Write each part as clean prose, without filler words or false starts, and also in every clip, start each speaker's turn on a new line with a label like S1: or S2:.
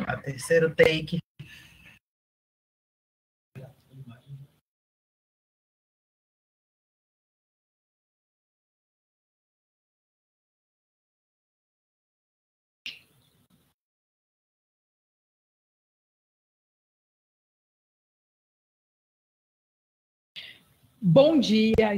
S1: A terceiro take.
S2: Bom dia,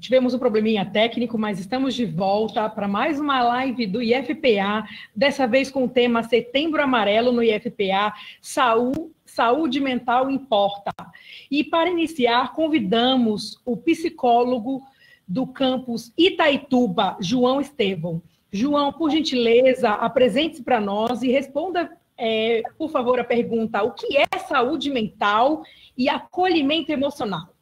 S2: tivemos um probleminha técnico, mas estamos de volta para mais uma live do IFPA, dessa vez com o tema Setembro Amarelo no IFPA, Saúde Mental Importa. E para iniciar, convidamos o psicólogo do campus Itaituba, João Estevão. João, por gentileza, apresente-se para nós e responda, por favor, a pergunta: o que é saúde mental e acolhimento emocional?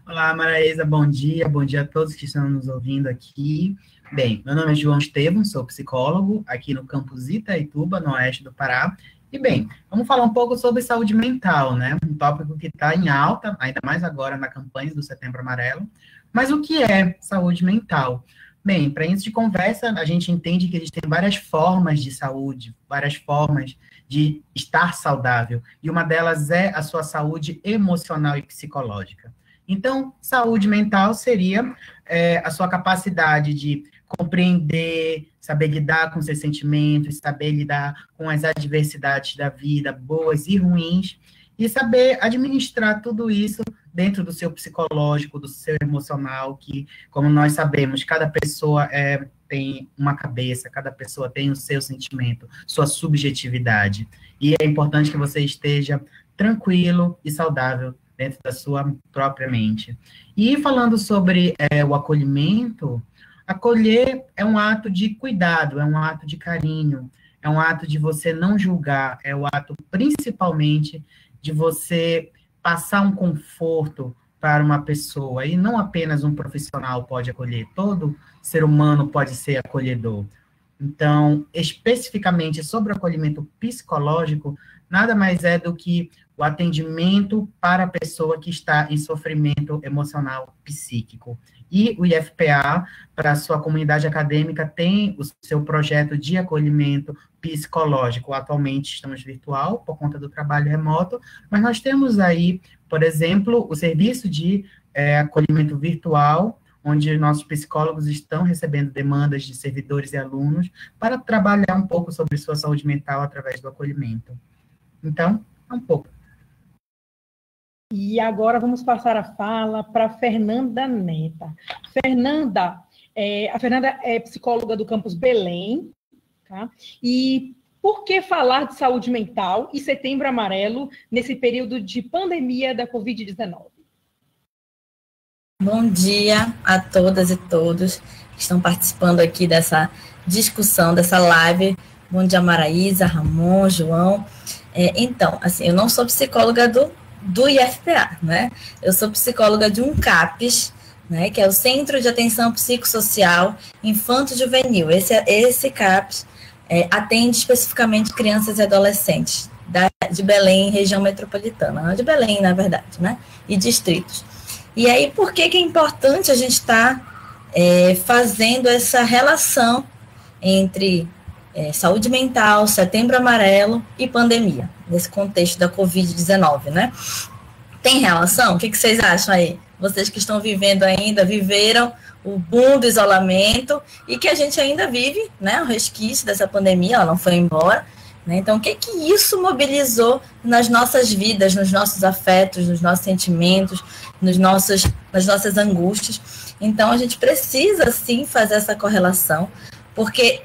S1: Olá, Maraísa, bom dia a todos que estão nos ouvindo aqui. Bem, meu nome é João Estevão, sou psicólogo aqui no campus Itaituba, no oeste do Pará. E, bem, vamos falar um pouco sobre saúde mental, né? Um tópico que está em alta, ainda mais agora na campanha do Setembro Amarelo. Mas o que é saúde mental? Bem, para início de conversa, a gente entende que existem várias formas de saúde, várias formas de estar saudável. E uma delas é a sua saúde emocional e psicológica. Então, saúde mental seria a sua capacidade de compreender, saber lidar com seus sentimentos, saber lidar com as adversidades da vida, boas e ruins, e saber administrar tudo isso dentro do seu psicológico, do seu emocional, que, como nós sabemos, cada pessoa tem uma cabeça, cada pessoa tem o seu sentimento, sua subjetividade. E é importante que você esteja tranquilo e saudável dentro da sua própria mente. E falando sobre o acolhimento, acolher é um ato de cuidado, é um ato de carinho, é um ato de você não julgar, é o ato principalmente de você passar um conforto para uma pessoa, e não apenas um profissional pode acolher, todo ser humano pode ser acolhedor. Então, especificamente sobre o acolhimento psicológico, nada mais é do que o atendimento para a pessoa que está em sofrimento emocional psíquico. E o IFPA, para a sua comunidade acadêmica, tem o seu projeto de acolhimento psicológico. Atualmente estamos virtual, por conta do trabalho remoto, mas nós temos aí, por exemplo, o serviço de acolhimento virtual, onde nossos psicólogos estão recebendo demandas de servidores e alunos para trabalhar um pouco sobre sua saúde mental através do acolhimento. Então, é um pouco.
S2: E agora vamos passar a fala para Fernanda Neta. A Fernanda é psicóloga do campus Belém, tá? E por que falar de saúde mental e Setembro Amarelo nesse período de pandemia da Covid-19?
S3: Bom dia a todas e todos que estão participando aqui dessa discussão, dessa live. Bom dia, Maraísa, Ramon, João. Então, assim, eu não sou psicóloga do IFPA, né? Eu sou psicóloga de um CAPS, né, que é o Centro de Atenção Psicossocial Infanto-Juvenil. Esse CAPS atende especificamente crianças e adolescentes de Belém, região metropolitana, de Belém, na verdade, né, e distritos. E aí, por que é importante a gente estar fazendo essa relação entre saúde mental, Setembro Amarelo e pandemia, nesse contexto da Covid-19, né? Tem relação? O que vocês acham aí? Vocês que estão vivendo ainda, viveram o boom do isolamento e que a gente ainda vive, né? O resquício dessa pandemia, ela não foi embora, né? Então, o que isso mobilizou nas nossas vidas, nos nossos afetos, nos nossos sentimentos, nas nossas angústias? Então, a gente precisa, sim, fazer essa correlação, porque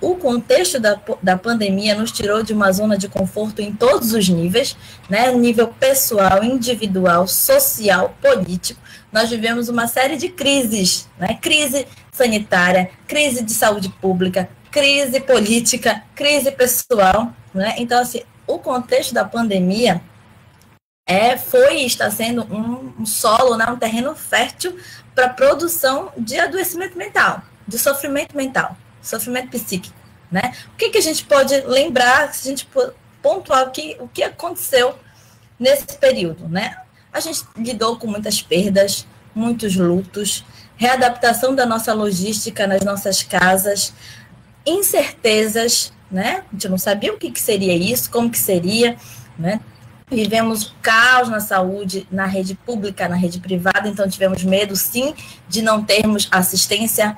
S3: o contexto da pandemia nos tirou de uma zona de conforto em todos os níveis, né? Nível pessoal, individual, social, político. Nós vivemos uma série de crises, né? Crise sanitária, crise de saúde pública, crise política, crise pessoal, né? Então, assim, o contexto da pandemia foi e está sendo um solo, né? Um terreno fértil para a produção de adoecimento mental, de sofrimento mental, sofrimento psíquico, né? O que a gente pode lembrar, se a gente pontuar o que aconteceu nesse período, né? A gente lidou com muitas perdas, muitos lutos, readaptação da nossa logística nas nossas casas, incertezas, né? A gente não sabia o que seria isso, como que seria, né? Vivemos caos na saúde, na rede pública, na rede privada, então tivemos medo, sim, de não termos assistência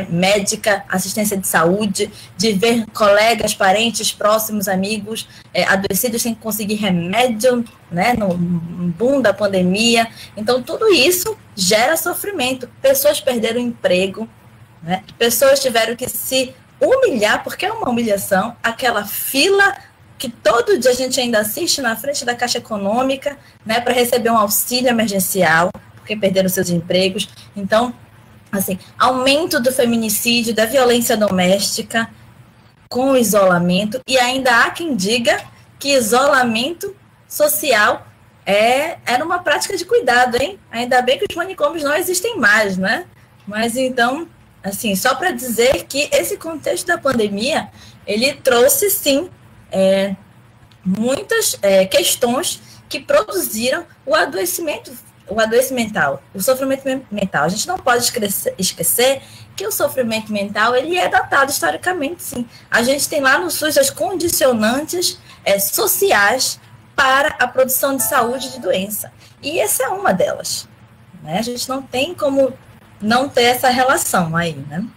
S3: médica, assistência de saúde, de ver colegas, parentes, próximos, amigos adoecidos sem conseguir remédio, né, no boom da pandemia. Então, tudo isso gera sofrimento. Pessoas perderam o emprego, né? Pessoas tiveram que se humilhar, porque é uma humilhação, aquela fila que todo dia a gente ainda assiste na frente da Caixa Econômica, né, para receber um auxílio emergencial, porque perderam seus empregos. Então, assim, aumento do feminicídio, da violência doméstica, com o isolamento, e ainda há quem diga que isolamento social era uma prática de cuidado, hein? Ainda bem que os manicômios não existem mais, né? Mas então, assim, só para dizer que esse contexto da pandemia, ele trouxe, sim, muitas questões que produziram o adoecimento mental, o sofrimento mental. A gente não pode esquecer que o sofrimento mental ele é datado historicamente, sim. A gente tem lá no SUS as condicionantes sociais para a produção de saúde de doença. E essa é uma delas, né? A gente não tem como não ter essa relação aí, né?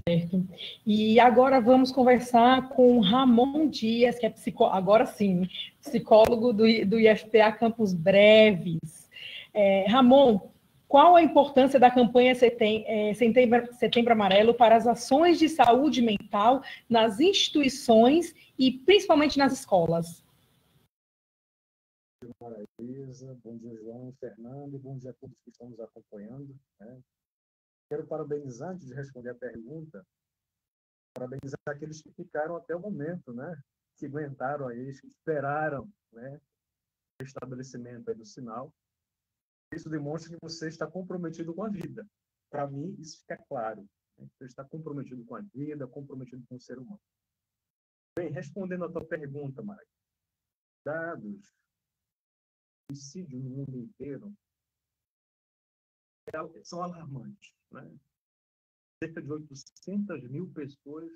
S2: Certo. E agora vamos conversar com Ramon Dias, que é agora sim, psicólogo do IFPA Campos Breves. Ramon, qual a importância da campanha Setembro Amarelo para as ações de saúde mental nas instituições e principalmente nas escolas?
S4: Bom dia, Marisa, bom dia, João, Fernando, bom dia a todos que estão nos acompanhando, né? Quero parabenizar, antes de responder a pergunta, parabenizar aqueles que ficaram até o momento, né? Que aguentaram aí, que esperaram, né? O estabelecimento aí do sinal. Isso demonstra que você está comprometido com a vida. Para mim, isso fica claro, né? Você está comprometido com a vida, comprometido com o ser humano. Bem, respondendo a tua pergunta, Maria, dados de suicídio no mundo inteiro são alarmantes, né? Cerca de 800 mil pessoas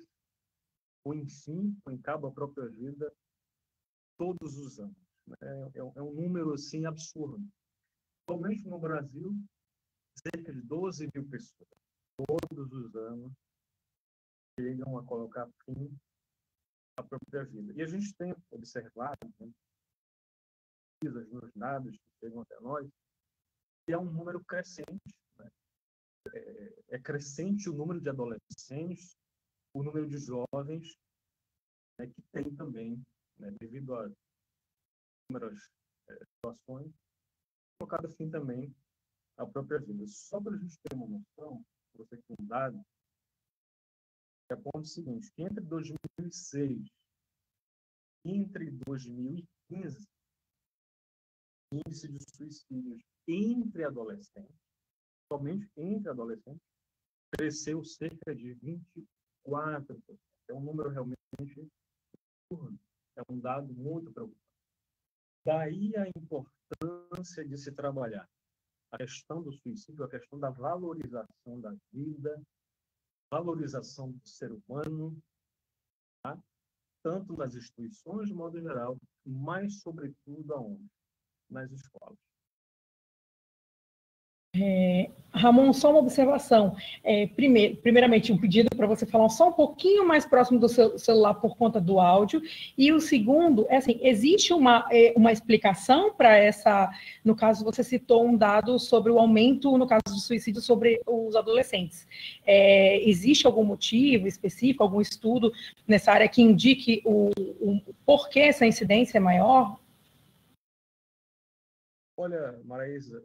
S4: põem fim, põem cabo à própria vida todos os anos. É um número assim absurdo. Somente no Brasil, cerca de 12 mil pessoas todos os anos chegam a colocar fim à própria vida. E a gente tem observado, né, nos dados que chegam até nós, que é um número crescente. Né? É crescente o número de adolescentes, o número de jovens, né, que tem também, né, devido a inúmeras situações, colocado fim também à própria vida. Só para a gente ter uma noção, você que tem um dado, é o ponto seguinte, que entre 2006 e entre 2015, o índice de suicídios entre adolescentes, somente entre adolescentes, cresceu cerca de 24%. É um número realmente absurdo. É um dado muito preocupante. Daí a importância de se trabalhar a questão do suicídio, a questão da valorização da vida, valorização do ser humano, tá? Tanto nas instituições, de modo geral, mas, sobretudo, aonde? Nas escolas.
S2: Ramon, só uma observação. Primeiramente, um pedido para você falar só um pouquinho mais próximo do seu celular por conta do áudio. E o segundo, assim, existe uma explicação para essa... No caso, você citou um dado sobre o aumento, no caso do suicídio, sobre os adolescentes. Existe algum motivo específico, algum estudo nessa área que indique o porquê essa incidência é maior?
S4: Olha, Maraísa,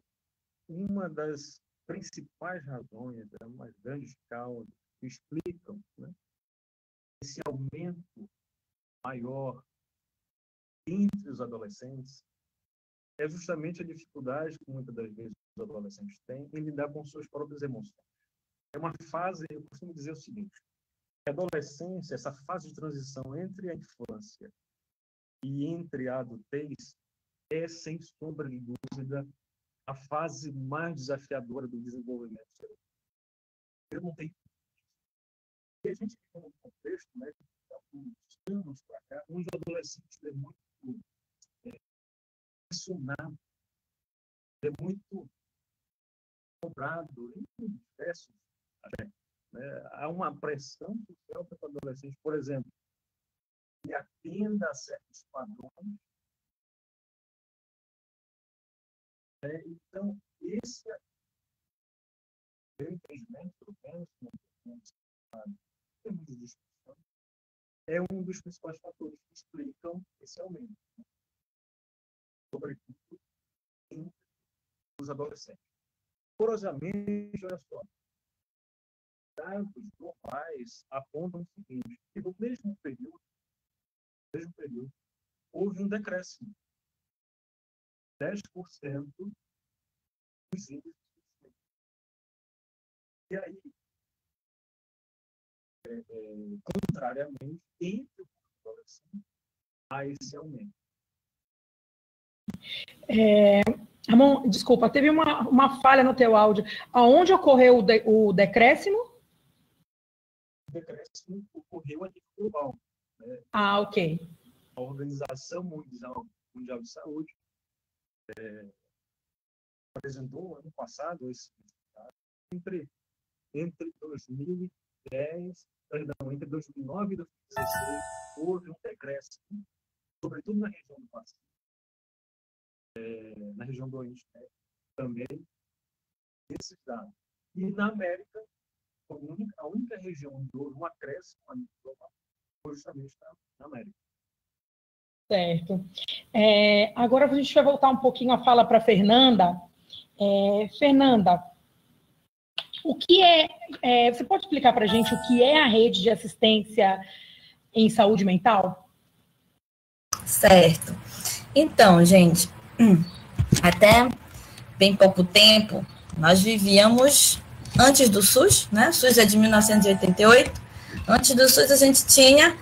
S4: uma das principais razões, das grandes causas que explicam, né, esse aumento maior entre os adolescentes é justamente a dificuldade que muitas das vezes os adolescentes têm em lidar com suas próprias emoções. É uma fase, eu costumo dizer o seguinte, a adolescência, essa fase de transição entre a infância e entre a adultez, é, sem sombra de dúvida, a fase mais desafiadora do desenvolvimento. Ele não tem. E a gente tem um contexto, né, de alguns anos para cá, onde o adolescente é muito pressionado, é muito cobrado em diversos aspectos, né? Há uma pressão social para o adolescente, por exemplo, que atenda a certos padrões. Então, esse é o entendimento que eu penso, de discussão, é um dos principais fatores que explicam esse aumento, né? Sobretudo em os adolescentes. Curiosamente, olha só, dados globais apontam o seguinte, que no mesmo período, houve um decréscimo, 10% dos índices. E aí, contrariamente, entre os adolescentes, há esse aumento.
S2: Ramon, desculpa, teve uma falha no teu áudio. Aonde ocorreu o decréscimo?
S4: O decréscimo ocorreu a nível global, né?
S2: Ah, ok.
S4: A Organização Mundial de Saúde apresentou ano passado esse entre 2010, perdão, entre 2009 e 2016 houve um decréscimo, sobretudo na região do Pacífico, na região do Oriente Médio também, esses dados. E na América, a única região onde houve um acréscimo a nível global foi justamente na América.
S2: Certo. Agora a gente vai voltar um pouquinho a fala para a Fernanda. Fernanda, o que você pode explicar para a gente o que é a rede de assistência em saúde mental?
S3: Certo. Então, gente, até bem pouco tempo, nós vivíamos antes do SUS, né? O SUS é de 1988. Antes do SUS, a gente tinha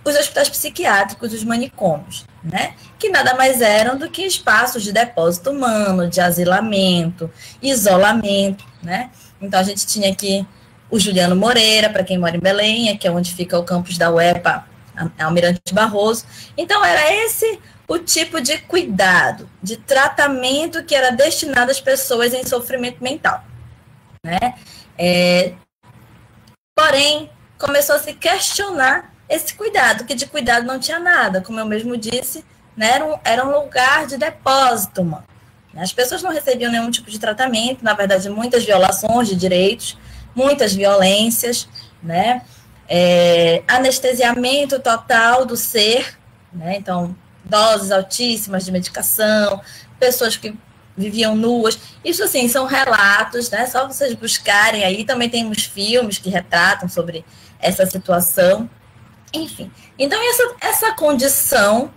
S3: os hospitais psiquiátricos, os manicômios, né? Que nada mais eram do que espaços de depósito humano, de asilamento, isolamento, né? Então, a gente tinha aqui o Juliano Moreira, para quem mora em Belém, que é onde fica o campus da UEPA, Almirante Barroso. Então, era esse o tipo de cuidado, de tratamento que era destinado às pessoas em sofrimento mental, né? Porém, começou a se questionar esse cuidado, que de cuidado não tinha nada, como eu mesmo disse, né? Era um lugar de depósito humano. As pessoas não recebiam nenhum tipo de tratamento, na verdade, muitas violações de direitos, muitas violências, né? Anestesiamento total do ser, né? Então, doses altíssimas de medicação, pessoas que viviam nuas. Isso, assim, são relatos, né? Só vocês buscarem aí. Também temos filmes que retratam sobre essa situação. Enfim. Então, essa condição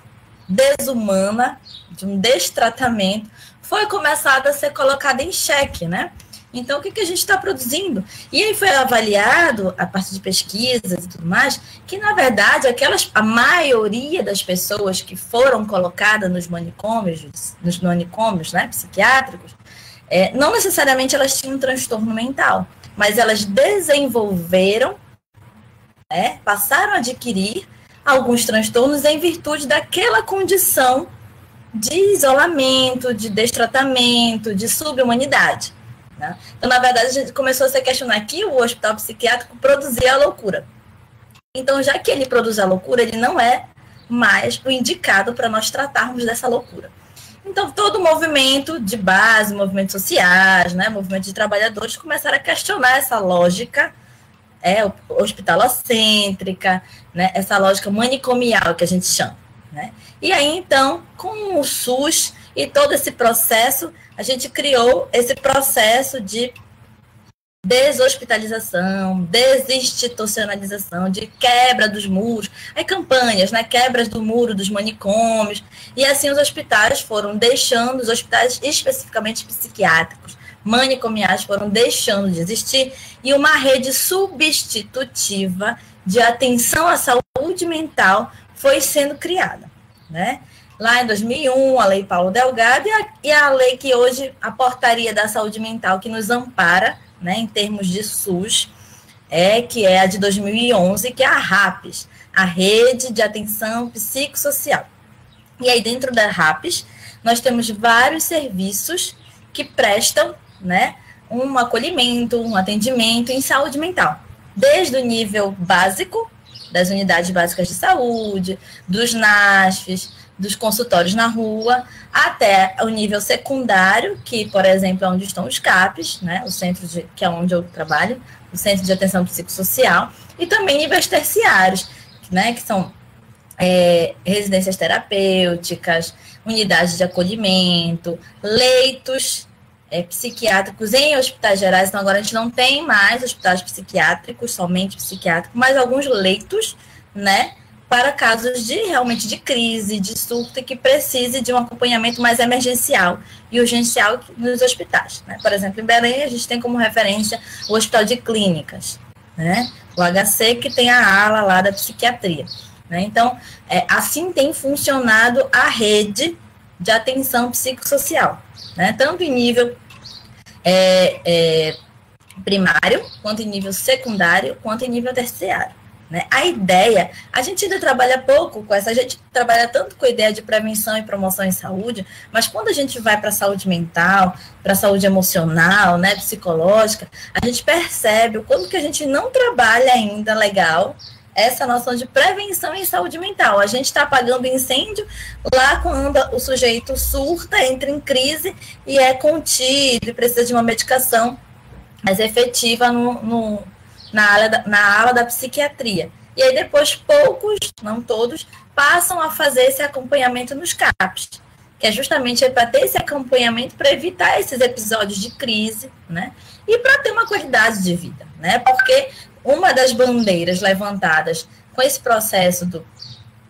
S3: desumana, de um destratamento, foi começada a ser colocada em xeque, né? Então, o que a gente está produzindo? E aí foi avaliado, a partir de pesquisas e tudo mais, que, na verdade, a maioria das pessoas que foram colocadas nos manicômios, né, psiquiátricos, não necessariamente elas tinham um transtorno mental, mas elas desenvolveram, passaram a adquirir alguns transtornos em virtude daquela condição de isolamento, de destratamento, de subhumanidade. Né? Então, na verdade, a gente começou a se questionar que o hospital psiquiátrico produzia a loucura. Então, já que ele produz a loucura, ele não é mais o indicado para nós tratarmos dessa loucura. Então, todo o movimento de base, movimentos sociais, né, movimento de trabalhadores, começaram a questionar essa lógica hospitalocêntrica, né, essa lógica manicomial que a gente chama. Né? E aí, então, com o SUS e todo esse processo, a gente criou esse processo de deshospitalização, desinstitucionalização, de quebra dos muros, aí campanhas, né, quebras do muro dos manicômios, e assim os hospitais foram deixando, os hospitais especificamente psiquiátricos, manicomiais foram deixando de existir, e uma rede substitutiva de atenção à saúde mental foi sendo criada, né? Lá em 2001, a Lei Paulo Delgado e a lei que hoje, a Portaria da Saúde Mental, que nos ampara, né, em termos de SUS, que é a de 2011, que é a RAPS, a Rede de Atenção Psicossocial. E aí, dentro da RAPS, nós temos vários serviços que prestam, né, um acolhimento, um atendimento em saúde mental. Desde o nível básico, das unidades básicas de saúde, dos NASFs, dos consultórios na rua, até o nível secundário, que, por exemplo, é onde estão os CAPs, né, que é onde eu trabalho, o Centro de Atenção Psicossocial, e também níveis terciários, né, que são residências terapêuticas, unidades de acolhimento, leitos psiquiátricos em hospitais gerais. Então, agora a gente não tem mais hospitais psiquiátricos, somente psiquiátricos, mas alguns leitos, né, para casos realmente de crise, de surto, e que precise de um acompanhamento mais emergencial e urgencial nos hospitais, né? Por exemplo, em Belém, a gente tem como referência o Hospital de Clínicas, né? O HC, que tem a ala lá da psiquiatria, né? Então, assim tem funcionado a rede de atenção psicossocial, né? Tanto em nível primário, quanto em nível secundário, quanto em nível terciário. Né? A ideia, a gente ainda trabalha pouco com essa, a gente trabalha tanto com a ideia de prevenção e promoção em saúde, mas quando a gente vai para a saúde mental, para a saúde emocional, né, psicológica, a gente percebe o quanto que a gente não trabalha ainda legal essa noção de prevenção em saúde mental. A gente está apagando incêndio lá quando o sujeito surta, entra em crise e é contido e precisa de uma medicação mais efetiva na ala da psiquiatria. E aí depois poucos, não todos, passam a fazer esse acompanhamento nos CAPs, que é justamente para ter esse acompanhamento para evitar esses episódios de crise, né? E para ter uma qualidade de vida, né? Porque uma das bandeiras levantadas com esse processo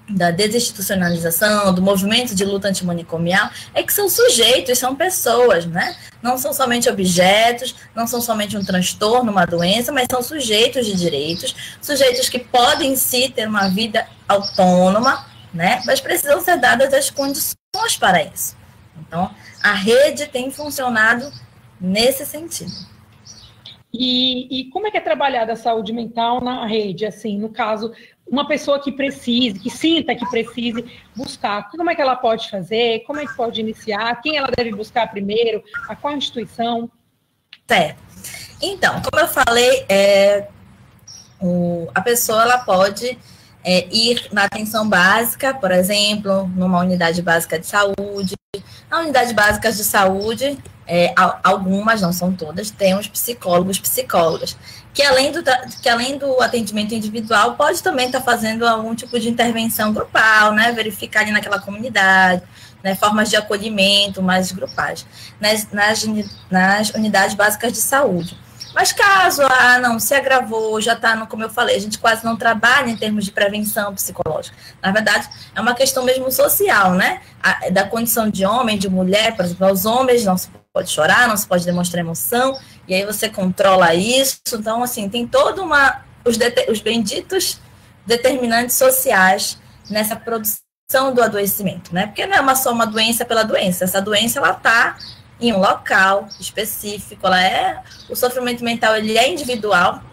S3: da desinstitucionalização, do movimento de luta antimanicomial, é que são sujeitos, são pessoas, né? Não são somente objetos, não são somente um transtorno, uma doença, mas são sujeitos de direitos, sujeitos que podem sim ter uma vida autônoma, né? Mas precisam ser dadas as condições para isso. Então, a rede tem funcionado nesse sentido.
S2: E como é que é trabalhada a saúde mental na rede? Assim, no caso, uma pessoa que precise, que sinta que precise buscar, como é que ela pode fazer? Como é que pode iniciar? Quem ela deve buscar primeiro? A qual instituição?
S3: Certo. Então, como eu falei, a pessoa ela pode ir na atenção básica, por exemplo, numa unidade básica de saúde. Na unidade básica de saúde, algumas, não são todas, temos psicólogos, psicólogas, que além do atendimento individual, pode também estar fazendo algum tipo de intervenção grupal, né, verificar ali naquela comunidade, né, formas de acolhimento mais grupais, nas unidades básicas de saúde. Mas caso, não, se agravou, já está, como eu falei, a gente quase não trabalha em termos de prevenção psicológica. Na verdade, é uma questão mesmo social, né? Da condição de homem, de mulher, por exemplo, aos homens não se pode chorar, não se pode demonstrar emoção, e aí você controla isso. Então, assim, tem toda os benditos determinantes sociais nessa produção do adoecimento, né? Porque não é só uma doença pela doença, essa doença, ela está em um local específico, o sofrimento mental ele é individual,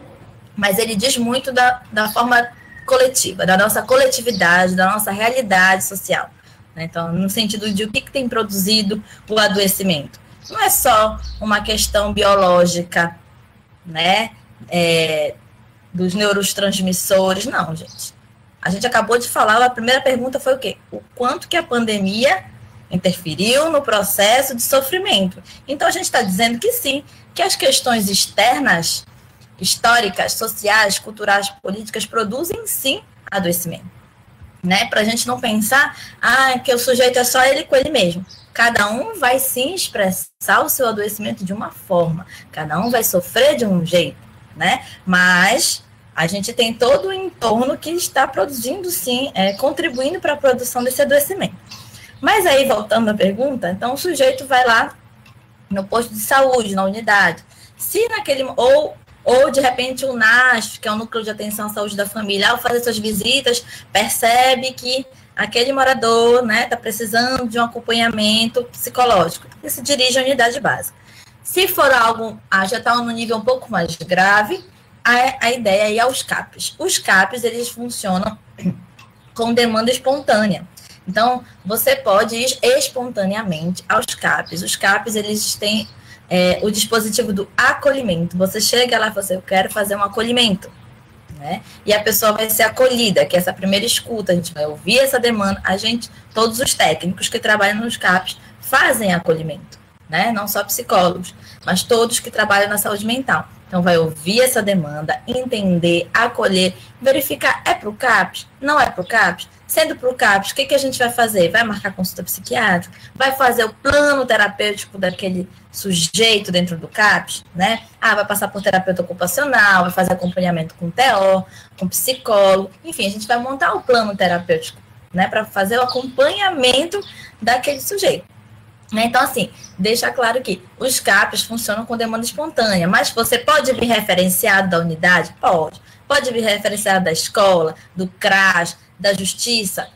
S3: mas ele diz muito da forma coletiva, da nossa coletividade, da nossa realidade social, né? Então, no sentido de o que tem produzido o adoecimento. Não é só uma questão biológica, né, dos neurotransmissores, não, gente. A gente acabou de falar, a primeira pergunta foi o quê? O quanto que a pandemia interferiu no processo de sofrimento. Então, a gente está dizendo que sim, que as questões externas, históricas, sociais, culturais, políticas, produzem sim adoecimento, né? Para a gente não pensar, que o sujeito é só ele com ele mesmo. Cada um vai sim expressar o seu adoecimento de uma forma, cada um vai sofrer de um jeito, né? Mas a gente tem todo o entorno que está produzindo sim, contribuindo para a produção desse adoecimento. Mas aí, voltando à pergunta, então o sujeito vai lá no posto de saúde, na unidade. Se naquele, ou de repente o NASF, que é o Núcleo de Atenção à Saúde da Família, ao fazer suas visitas, percebe que aquele morador, né, está precisando de um acompanhamento psicológico, e se dirige à unidade básica. Se for algo, já está no nível um pouco mais grave, a ideia aí é os CAPs. Os CAPs, eles funcionam com demanda espontânea. Então, você pode ir espontaneamente aos CAPs. Os CAPs, eles têm o dispositivo do acolhimento. Você chega lá e fala assim, eu quero fazer um acolhimento. Né? E a pessoa vai ser acolhida, que é essa primeira escuta, a gente vai ouvir essa demanda, todos os técnicos que trabalham nos CAPs fazem acolhimento, né? Não só psicólogos, mas todos que trabalham na saúde mental. Então, vai ouvir essa demanda, entender, acolher, verificar, é para o CAPs? Não é para o CAPs? Sendo para o CAPs, o que a gente vai fazer? Vai marcar consulta psiquiátrica? Vai fazer o plano terapêutico daquele sujeito dentro do CAPs? Né? Vai passar por terapeuta ocupacional, vai fazer acompanhamento com TO, com psicólogo. Enfim, a gente vai montar o plano terapêutico, né, para fazer o acompanhamento daquele sujeito. Então, assim, deixa claro que os CAPs funcionam com demanda espontânea, mas você pode vir referenciado da unidade? Pode. Pode vir referenciado da escola, do CRAS, da justiça?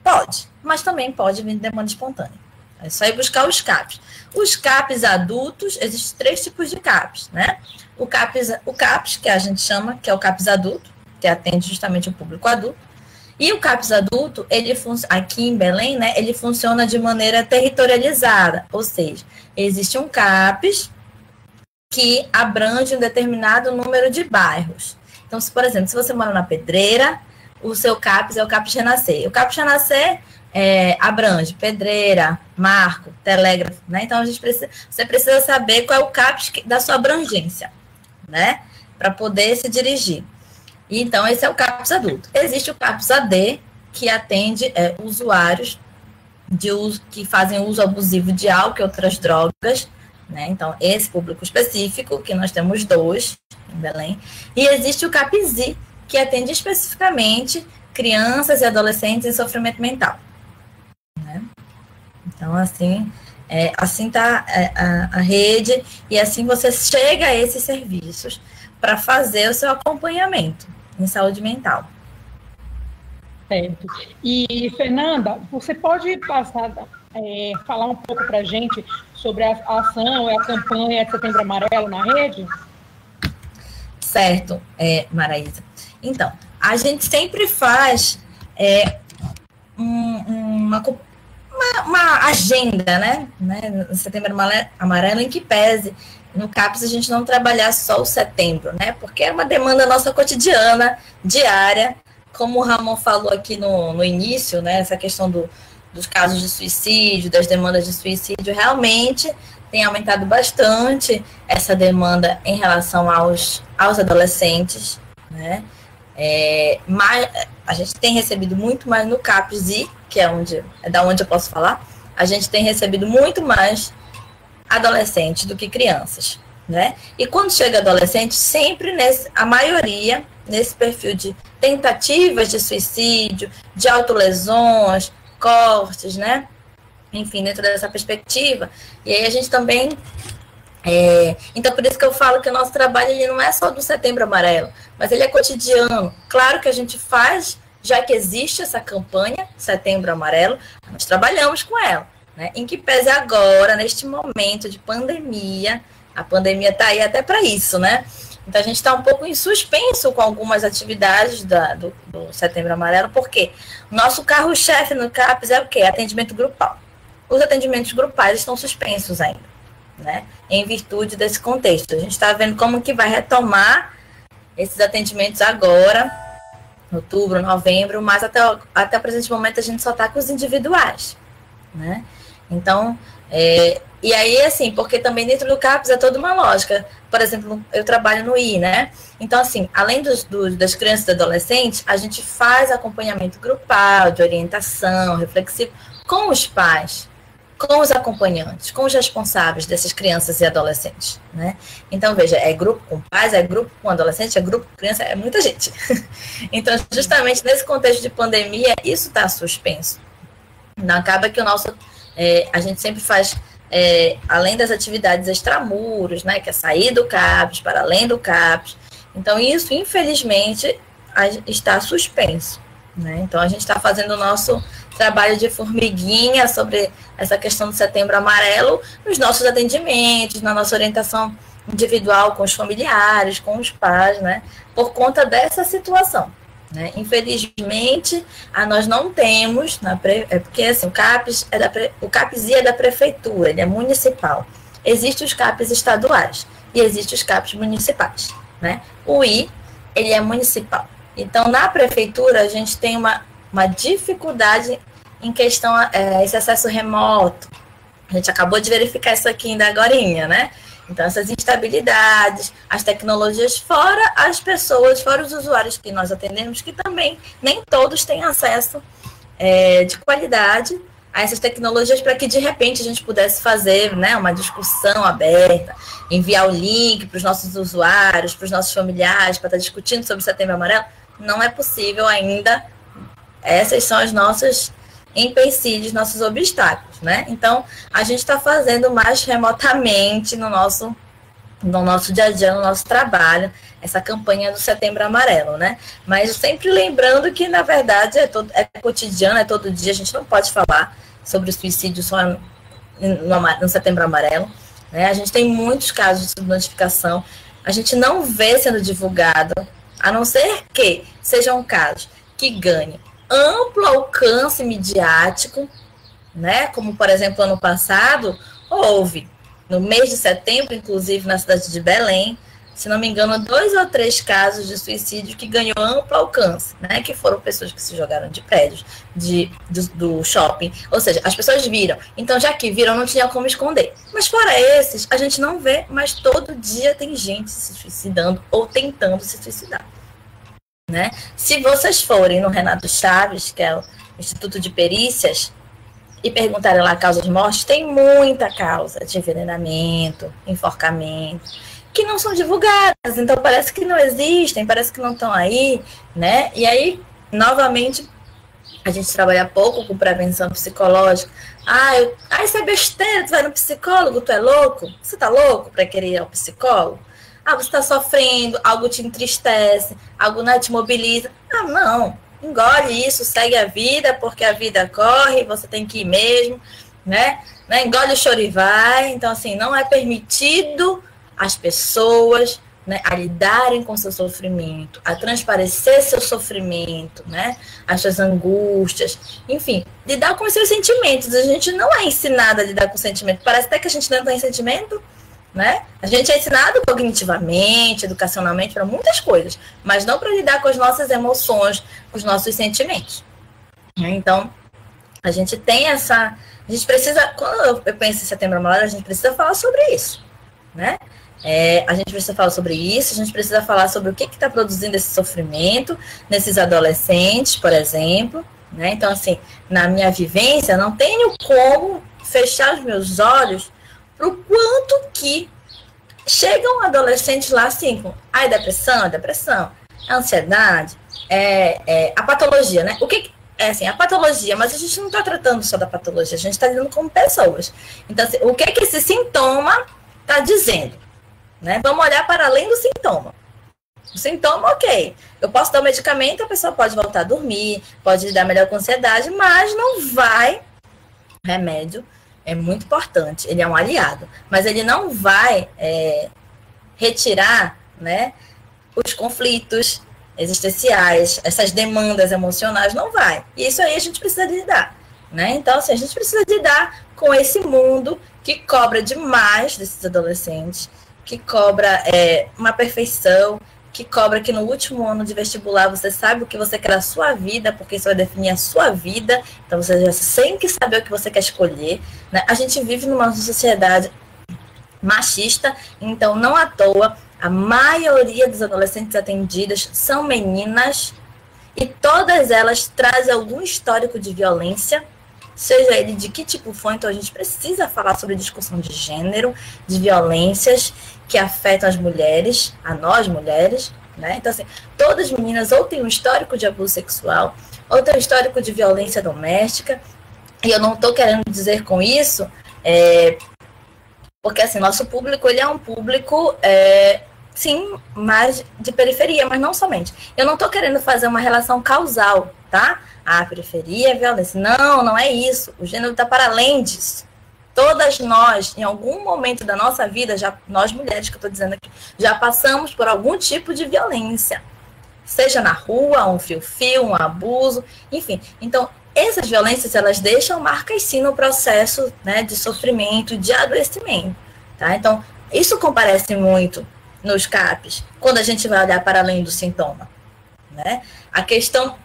S3: Pode, mas também pode vir de demanda espontânea. É só ir buscar os CAPs. Os CAPs adultos, existem 3 tipos de CAPs, né? O CAPs, que a gente chama, que é o CAPs adulto, que atende justamente o público adulto. E o CAPs adulto, aqui em Belém, né, ele funciona de maneira territorializada, ou seja, existe um CAPs que abrange um determinado número de bairros. Então, por exemplo, se você mora na Pedreira, o seu CAPs é o CAPs Renascer. O CAPs Renascer abrange Pedreira, Marco, Telégrafo, né? Então, você precisa saber qual é o CAPs da sua abrangência, né, para poder se dirigir. Então, esse é o CAPs adulto. Existe o CAPs AD, que atende usuários que fazem uso abusivo de álcool e outras drogas, né? Então, esse público específico, que nós temos 2 em Belém. E existe o CAPs I, que atende especificamente crianças e adolescentes em sofrimento mental. Né? Então, assim está a rede, e assim você chega a esses serviços para fazer o seu acompanhamento em saúde mental.
S2: Certo. E, Fernanda, você pode falar um pouco para a gente sobre a ação e a campanha de Setembro Amarelo na rede?
S3: Certo, Maraísa. Então, a gente sempre faz uma agenda, né? No Setembro Amarelo, em que pese no CAPs a gente não trabalhar só o setembro, né? Porque é uma demanda nossa cotidiana, diária, como o Ramon falou aqui no início, né? Essa questão dos casos de suicídio, das demandas de suicídio, realmente tem aumentado bastante essa demanda em relação aos adolescentes, né? Mas a gente tem recebido muito mais no CAPs I, que é da onde eu posso falar, a gente tem recebido muito mais adolescentes do que crianças, né? E quando chega adolescente, sempre a maioria nesse perfil de tentativas de suicídio, de autolesões, cortes, né? Enfim, dentro dessa perspectiva. E aí a gente também... então, por isso que eu falo que o nosso trabalho ele não é só do Setembro Amarelo, mas ele é cotidiano. Claro que a gente faz, já que existe essa campanha, Setembro Amarelo, nós trabalhamos com ela. Né? Em que pese agora, neste momento de pandemia, a pandemia está aí até para isso, né? Então, a gente está um pouco em suspenso com algumas atividades do Setembro Amarelo, porque o nosso carro-chefe no CAPs é o quê? Atendimento grupal. Os atendimentos grupais estão suspensos ainda, né? Em virtude desse contexto. A gente está vendo como que vai retomar esses atendimentos agora, outubro, novembro, mas até o presente momento a gente só está com os individuais, né? Então, e aí, assim, porque também dentro do CAPs é toda uma lógica. Por exemplo, eu trabalho no I, né? Então, assim, além das crianças e adolescentes, a gente faz acompanhamento grupal, de orientação, reflexivo, com os pais, com os acompanhantes, com os responsáveis dessas crianças e adolescentes, né? Então, veja, é grupo com pais, é grupo com adolescente, é grupo com criança, é muita gente. Então, justamente nesse contexto de pandemia, isso está suspenso. Não acaba que a gente sempre faz, além das atividades extramuros, né, que é sair do CAPs, para além do CAPs. Então, isso, infelizmente, está suspenso. Né? Então, a gente está fazendo o nosso trabalho de formiguinha sobre essa questão do Setembro Amarelo nos nossos atendimentos, na nossa orientação individual com os familiares, com os pais, né? Por conta dessa situação. Né? Infelizmente, nós não temos, porque assim, o CAPS é da prefeitura, ele é municipal. Existem os CAPs estaduais e existem os CAPs municipais. Né? O I, ele é municipal. Então, na prefeitura, a gente tem uma dificuldade em questão esse acesso remoto. A gente acabou de verificar isso aqui ainda agorinha, né? Então, essas instabilidades, as tecnologias, fora as pessoas, fora os usuários que nós atendemos, que também nem todos têm acesso de qualidade a essas tecnologias para que, de repente, a gente pudesse fazer, né, uma discussão aberta, enviar o link para os nossos usuários, para os nossos familiares, para estar discutindo sobre o Setembro Amarelo. Não é possível ainda. Essas são as nossas empecilhos, nossos obstáculos, né? Então, a gente está fazendo mais remotamente no nosso dia a dia, no nosso trabalho, essa campanha do Setembro Amarelo, né? Mas sempre lembrando que, na verdade, é cotidiano, é todo dia, a gente não pode falar sobre o suicídio só no Setembro Amarelo, né? A gente tem muitos casos de subnotificação, a gente não vê sendo divulgado, a não ser que sejam casos que ganhem amplo alcance midiático, né? Como, por exemplo, ano passado, houve, no mês de setembro, inclusive, na cidade de Belém, se não me engano, 2 ou 3 casos de suicídio que ganhou amplo alcance, né? Que foram pessoas que se jogaram de prédios, do shopping. Ou seja, as pessoas viram. Então, já que viram, não tinha como esconder. Mas fora esses, a gente não vê, mas todo dia tem gente se suicidando ou tentando se suicidar. Né? Se vocês forem no Renato Chaves, que é o Instituto de Perícias, e perguntarem lá a causa de morte, tem muita causa de envenenamento, enforcamento, que não são divulgadas, então parece que não existem, parece que não estão aí, né? E aí, novamente, a gente trabalha pouco com prevenção psicológica. Isso é besteira, tu vai no psicólogo, tu é louco? Você tá louco para querer ir ao psicólogo? Você está sofrendo, algo te entristece, algo não te mobiliza. Não, engole isso, segue a vida, porque a vida corre, você tem que ir mesmo, né? Engole o choro e vai. Então, assim, não é permitido as pessoas, né, a lidarem com seu sofrimento, a transparecer seu sofrimento, né? As suas angústias, enfim, lidar com os seus sentimentos. A gente não é ensinado a lidar com sentimento. Parece até que a gente não tem sentimento, né? A gente é ensinado cognitivamente, educacionalmente, para muitas coisas, mas não para lidar com as nossas emoções, com os nossos sentimentos. Então, a gente tem a gente precisa, quando eu penso em Setembro Amarelo, a gente precisa falar sobre isso, né? A gente precisa falar sobre isso, a gente precisa falar sobre o que está produzindo esse sofrimento nesses adolescentes, por exemplo, né? Então, assim, na minha vivência, não tenho como fechar os meus olhos para o quanto que chegam adolescentes lá assim, com depressão, ansiedade, a patologia, né? O que é assim, a patologia, mas a gente não está tratando só da patologia, a gente está lidando com pessoas. Então, assim, o que esse sintoma está dizendo? Né? Vamos olhar para além do sintoma. O sintoma, ok. Eu posso dar um medicamento, a pessoa pode voltar a dormir, pode lidar melhor com ansiedade, mas não vai. Remédio é muito importante, ele é um aliado, mas ele não vai retirar, né, os conflitos existenciais, essas demandas emocionais, não vai. E isso aí a gente precisa lidar, né? Então, assim, a gente precisa lidar com esse mundo que cobra demais desses adolescentes, que cobra uma perfeição, que cobra que no último ano de vestibular você sabe o que você quer da sua vida, porque isso vai definir a sua vida, então você já tem que saber o que você quer escolher, né? A gente vive numa sociedade machista, então não à toa, a maioria dos adolescentes atendidas são meninas, e todas elas trazem algum histórico de violência, seja ele de que tipo for. Então a gente precisa falar sobre discussão de gênero, de violências que afetam as mulheres, a nós mulheres, né? Então, assim, todas as meninas ou têm um histórico de abuso sexual, ou têm um histórico de violência doméstica, e eu não estou querendo dizer com isso, porque, assim, nosso público, ele é um público, sim, mais de periferia, mas não somente. Eu não estou querendo fazer uma relação causal, tá? A periferia é violência. Não é isso. O gênero está para além disso. Todas nós, em algum momento da nossa vida, nós mulheres que eu estou dizendo aqui, já passamos por algum tipo de violência. Seja na rua, um fio-fio, um abuso, enfim. Então, essas violências, elas deixam marcas sim no processo, né, de sofrimento, de adoecimento. Tá? Então, isso comparece muito nos CAPs, quando a gente vai olhar para além do sintoma. Né? A questão,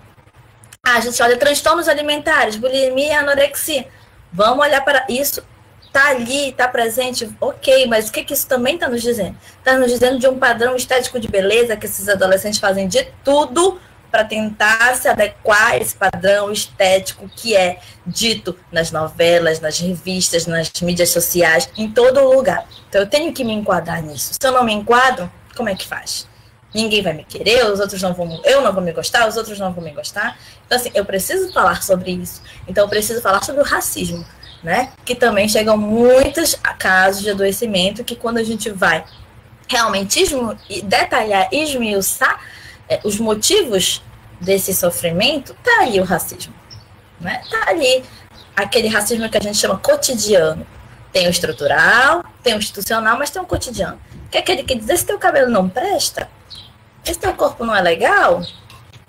S3: a gente olha transtornos alimentares, bulimia, anorexia. Vamos olhar para isso, está ali, está presente, ok, mas o que isso também está nos dizendo? Está nos dizendo de um padrão estético de beleza que esses adolescentes fazem de tudo para tentar se adequar a esse padrão estético que é dito nas novelas, nas revistas, nas mídias sociais, em todo lugar. Então, eu tenho que me enquadrar nisso. Se eu não me enquadro, como é que faz? Ninguém vai me querer, os outros eu não vou me gostar, os outros não vão me gostar. Então, assim, eu preciso falar sobre isso. Então, eu preciso falar sobre o racismo, né? Que também chegam muitos casos de adoecimento que quando a gente vai realmente detalhar, esmiuçar os motivos desse sofrimento, tá ali o racismo, né? Tá ali aquele racismo que a gente chama cotidiano. Tem o estrutural, tem o institucional, mas tem o cotidiano. Que é aquele que diz, esse teu cabelo não presta, esse teu corpo não é legal,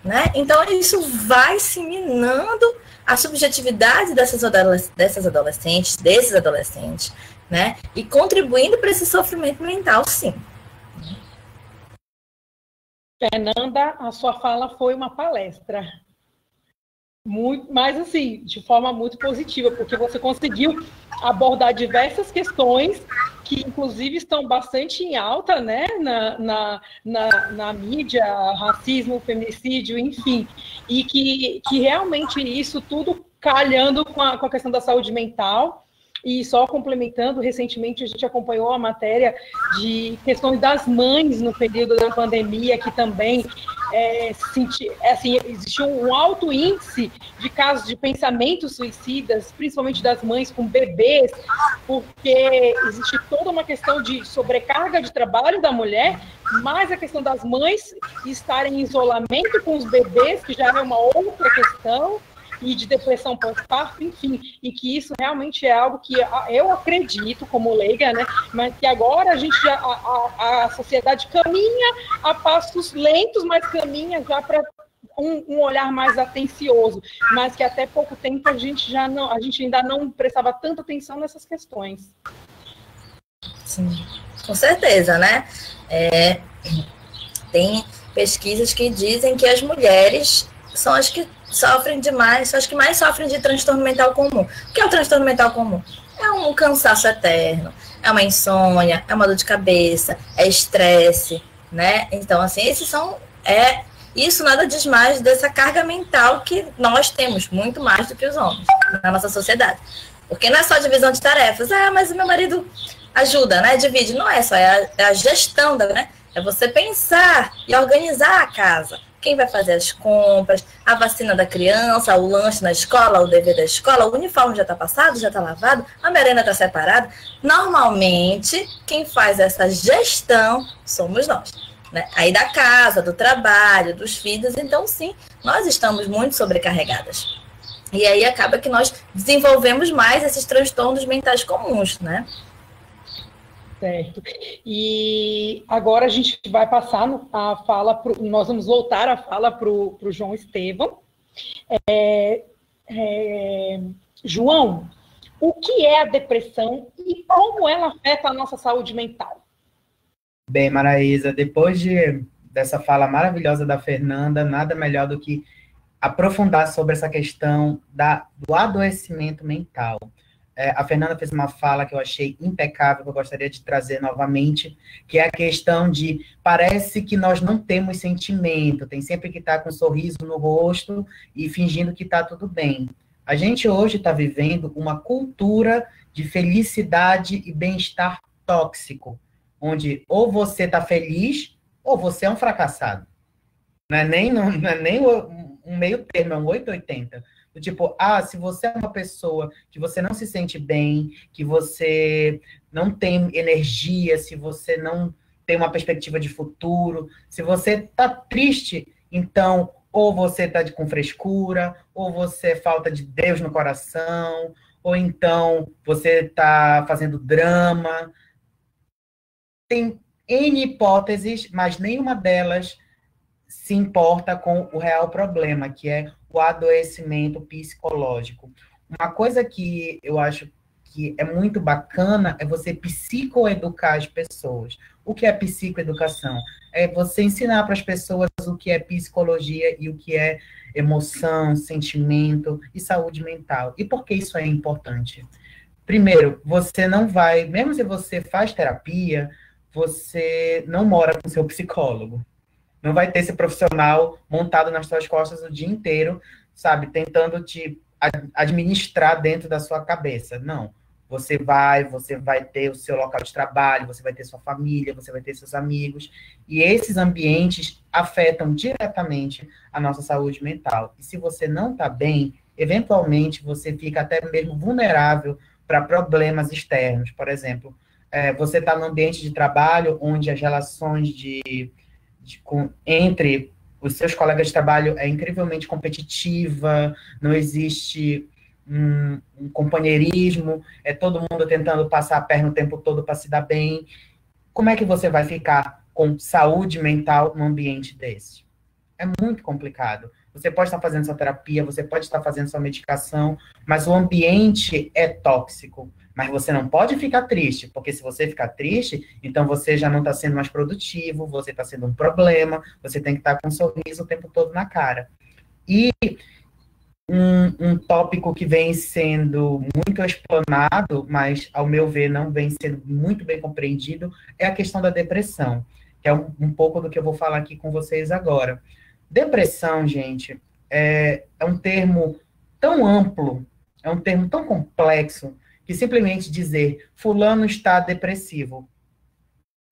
S3: né? Então, isso vai se minando a subjetividade desses adolescentes, desses adolescentes, né? E contribuindo para esse sofrimento mental, sim.
S2: Fernanda, a sua fala foi uma palestra. Muito, mas assim, de forma muito positiva, porque você conseguiu abordar diversas questões que, inclusive, estão bastante em alta, né, na mídia, racismo, feminicídio, enfim, e que realmente isso tudo calhando com a questão da saúde mental. E só complementando, recentemente a gente acompanhou a matéria de questões das mães no período da pandemia, que também existiu um alto índice de casos de pensamentos suicidas, principalmente das mães com bebês, porque existe toda uma questão de sobrecarga de trabalho da mulher, mas a questão das mães estarem em isolamento com os bebês, que já é uma outra questão, e de depressão pós-parto, enfim, e que isso realmente é algo que eu acredito, como leiga, né, mas que agora a gente a sociedade caminha a passos lentos, mas caminha já para um olhar mais atencioso, mas que até pouco tempo a gente ainda não prestava tanta atenção nessas questões.
S3: Sim, com certeza, né? Tem pesquisas que dizem que as mulheres são as que sofrem demais, são as que mais sofrem de transtorno mental comum. O que é o transtorno mental comum? É um cansaço eterno, é uma insônia, é uma dor de cabeça, é estresse, né? Então, assim, isso nada diz mais dessa carga mental que nós temos, muito mais do que os homens, na nossa sociedade. Porque não é só divisão de tarefas, mas o meu marido ajuda, né? Divide. Não é só, é a gestão, né? É você pensar e organizar a casa. Quem vai fazer as compras, a vacina da criança, o lanche na escola, o dever da escola, o uniforme já está passado, já está lavado, a merenda está separada. Normalmente, quem faz essa gestão somos nós, né? Aí da casa, do trabalho, dos filhos. Então, sim, nós estamos muito sobrecarregadas. E aí acaba que nós desenvolvemos mais esses transtornos mentais comuns, né?
S2: Certo. E agora a gente vai passar a fala, nós vamos voltar a fala para o João Estevão. João, o que é a depressão e como ela afeta a nossa saúde mental?
S1: Bem, Maraísa, depois dessa fala maravilhosa da Fernanda, nada melhor do que aprofundar sobre essa questão do adoecimento mental. A Fernanda fez uma fala que eu achei impecável, que eu gostaria de trazer novamente, que é a questão de, parece que nós não temos sentimento, tem sempre que estar com um sorriso no rosto e fingindo que está tudo bem. A gente hoje está vivendo uma cultura de felicidade e bem-estar tóxico, onde ou você está feliz ou você é um fracassado. Não é nem um meio termo, é um 880. Tipo, se você é uma pessoa que você não se sente bem, que você não tem energia, se você não tem uma perspectiva de futuro, se você tá triste, então, ou você tá com frescura, ou você falta de Deus no coração, ou então você está fazendo drama. Tem N hipóteses, mas nenhuma delas se importa com o real problema, que é o adoecimento psicológico. Uma coisa que eu acho que é muito bacana é você psicoeducar as pessoas. O que é psicoeducação? É você ensinar para as pessoas o que é psicologia e o que é emoção, sentimento e saúde mental. E por que isso é importante? Primeiro, você não vai, mesmo se você faz terapia, você não mora com seu psicólogo. Não vai ter esse profissional montado nas suas costas o dia inteiro, sabe, tentando te administrar dentro da sua cabeça. Não. Você vai ter o seu local de trabalho, você vai ter sua família, você vai ter seus amigos, e esses ambientes afetam diretamente a nossa saúde mental. E se você não está bem, eventualmente você fica até mesmo vulnerável para problemas externos. Por exemplo, você está num ambiente de trabalho onde as relações entre os seus colegas de trabalho é incrivelmente competitiva, não existe um companheirismo, é todo mundo tentando passar a perna o tempo todo para se dar bem. Como é que você vai ficar com saúde mental num ambiente desse? É muito complicado. Você pode estar fazendo sua terapia, você pode estar fazendo sua medicação, mas o ambiente é tóxico. Mas você não pode ficar triste, porque se você ficar triste, então você já não está sendo mais produtivo, você está sendo um problema, você tem que estar com um sorriso o tempo todo na cara. E um tópico que vem sendo muito explanado, mas, ao meu ver, não vem sendo muito bem compreendido, é a questão da depressão, que é um pouco do que eu vou falar aqui com vocês agora. Depressão, gente, é um termo tão amplo, é um termo tão complexo, que simplesmente dizer fulano está depressivo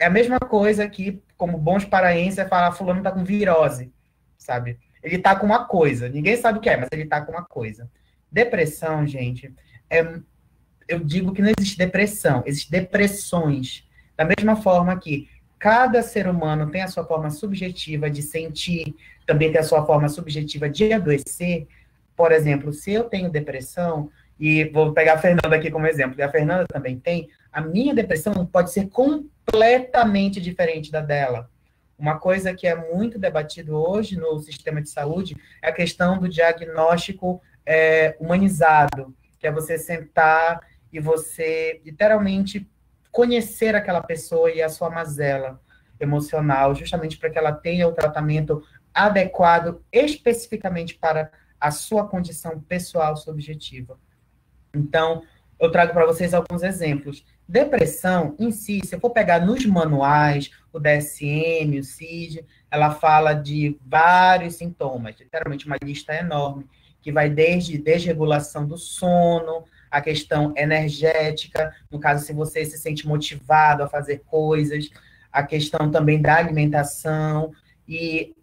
S1: é a mesma coisa que, como bons paraenses, é falar fulano está com virose, sabe? Ele está com uma coisa, ninguém sabe o que é, mas ele está com uma coisa. Depressão, gente, eu digo que não existe depressão, existem depressões. Da mesma forma que cada ser humano tem a sua forma subjetiva de sentir, também tem a sua forma subjetiva de adoecer. Por exemplo, se eu tenho depressão, e vou pegar a Fernanda aqui como exemplo, e a Fernanda também tem, a minha depressão pode ser completamente diferente da dela. Uma coisa que é muito debatido hoje no sistema de saúde é a questão do diagnóstico humanizado, que é você sentar e você, literalmente, conhecer aquela pessoa e a sua mazela emocional, justamente para que ela tenha o tratamento adequado especificamente para a sua condição pessoal subjetiva. Então, eu trago para vocês alguns exemplos. Depressão, em si, se eu for pegar nos manuais, o DSM, o CID, ela fala de vários sintomas, literalmente uma lista enorme, que vai desde desregulação do sono, a questão energética, no caso, se você se sente motivado a fazer coisas, a questão também da alimentação e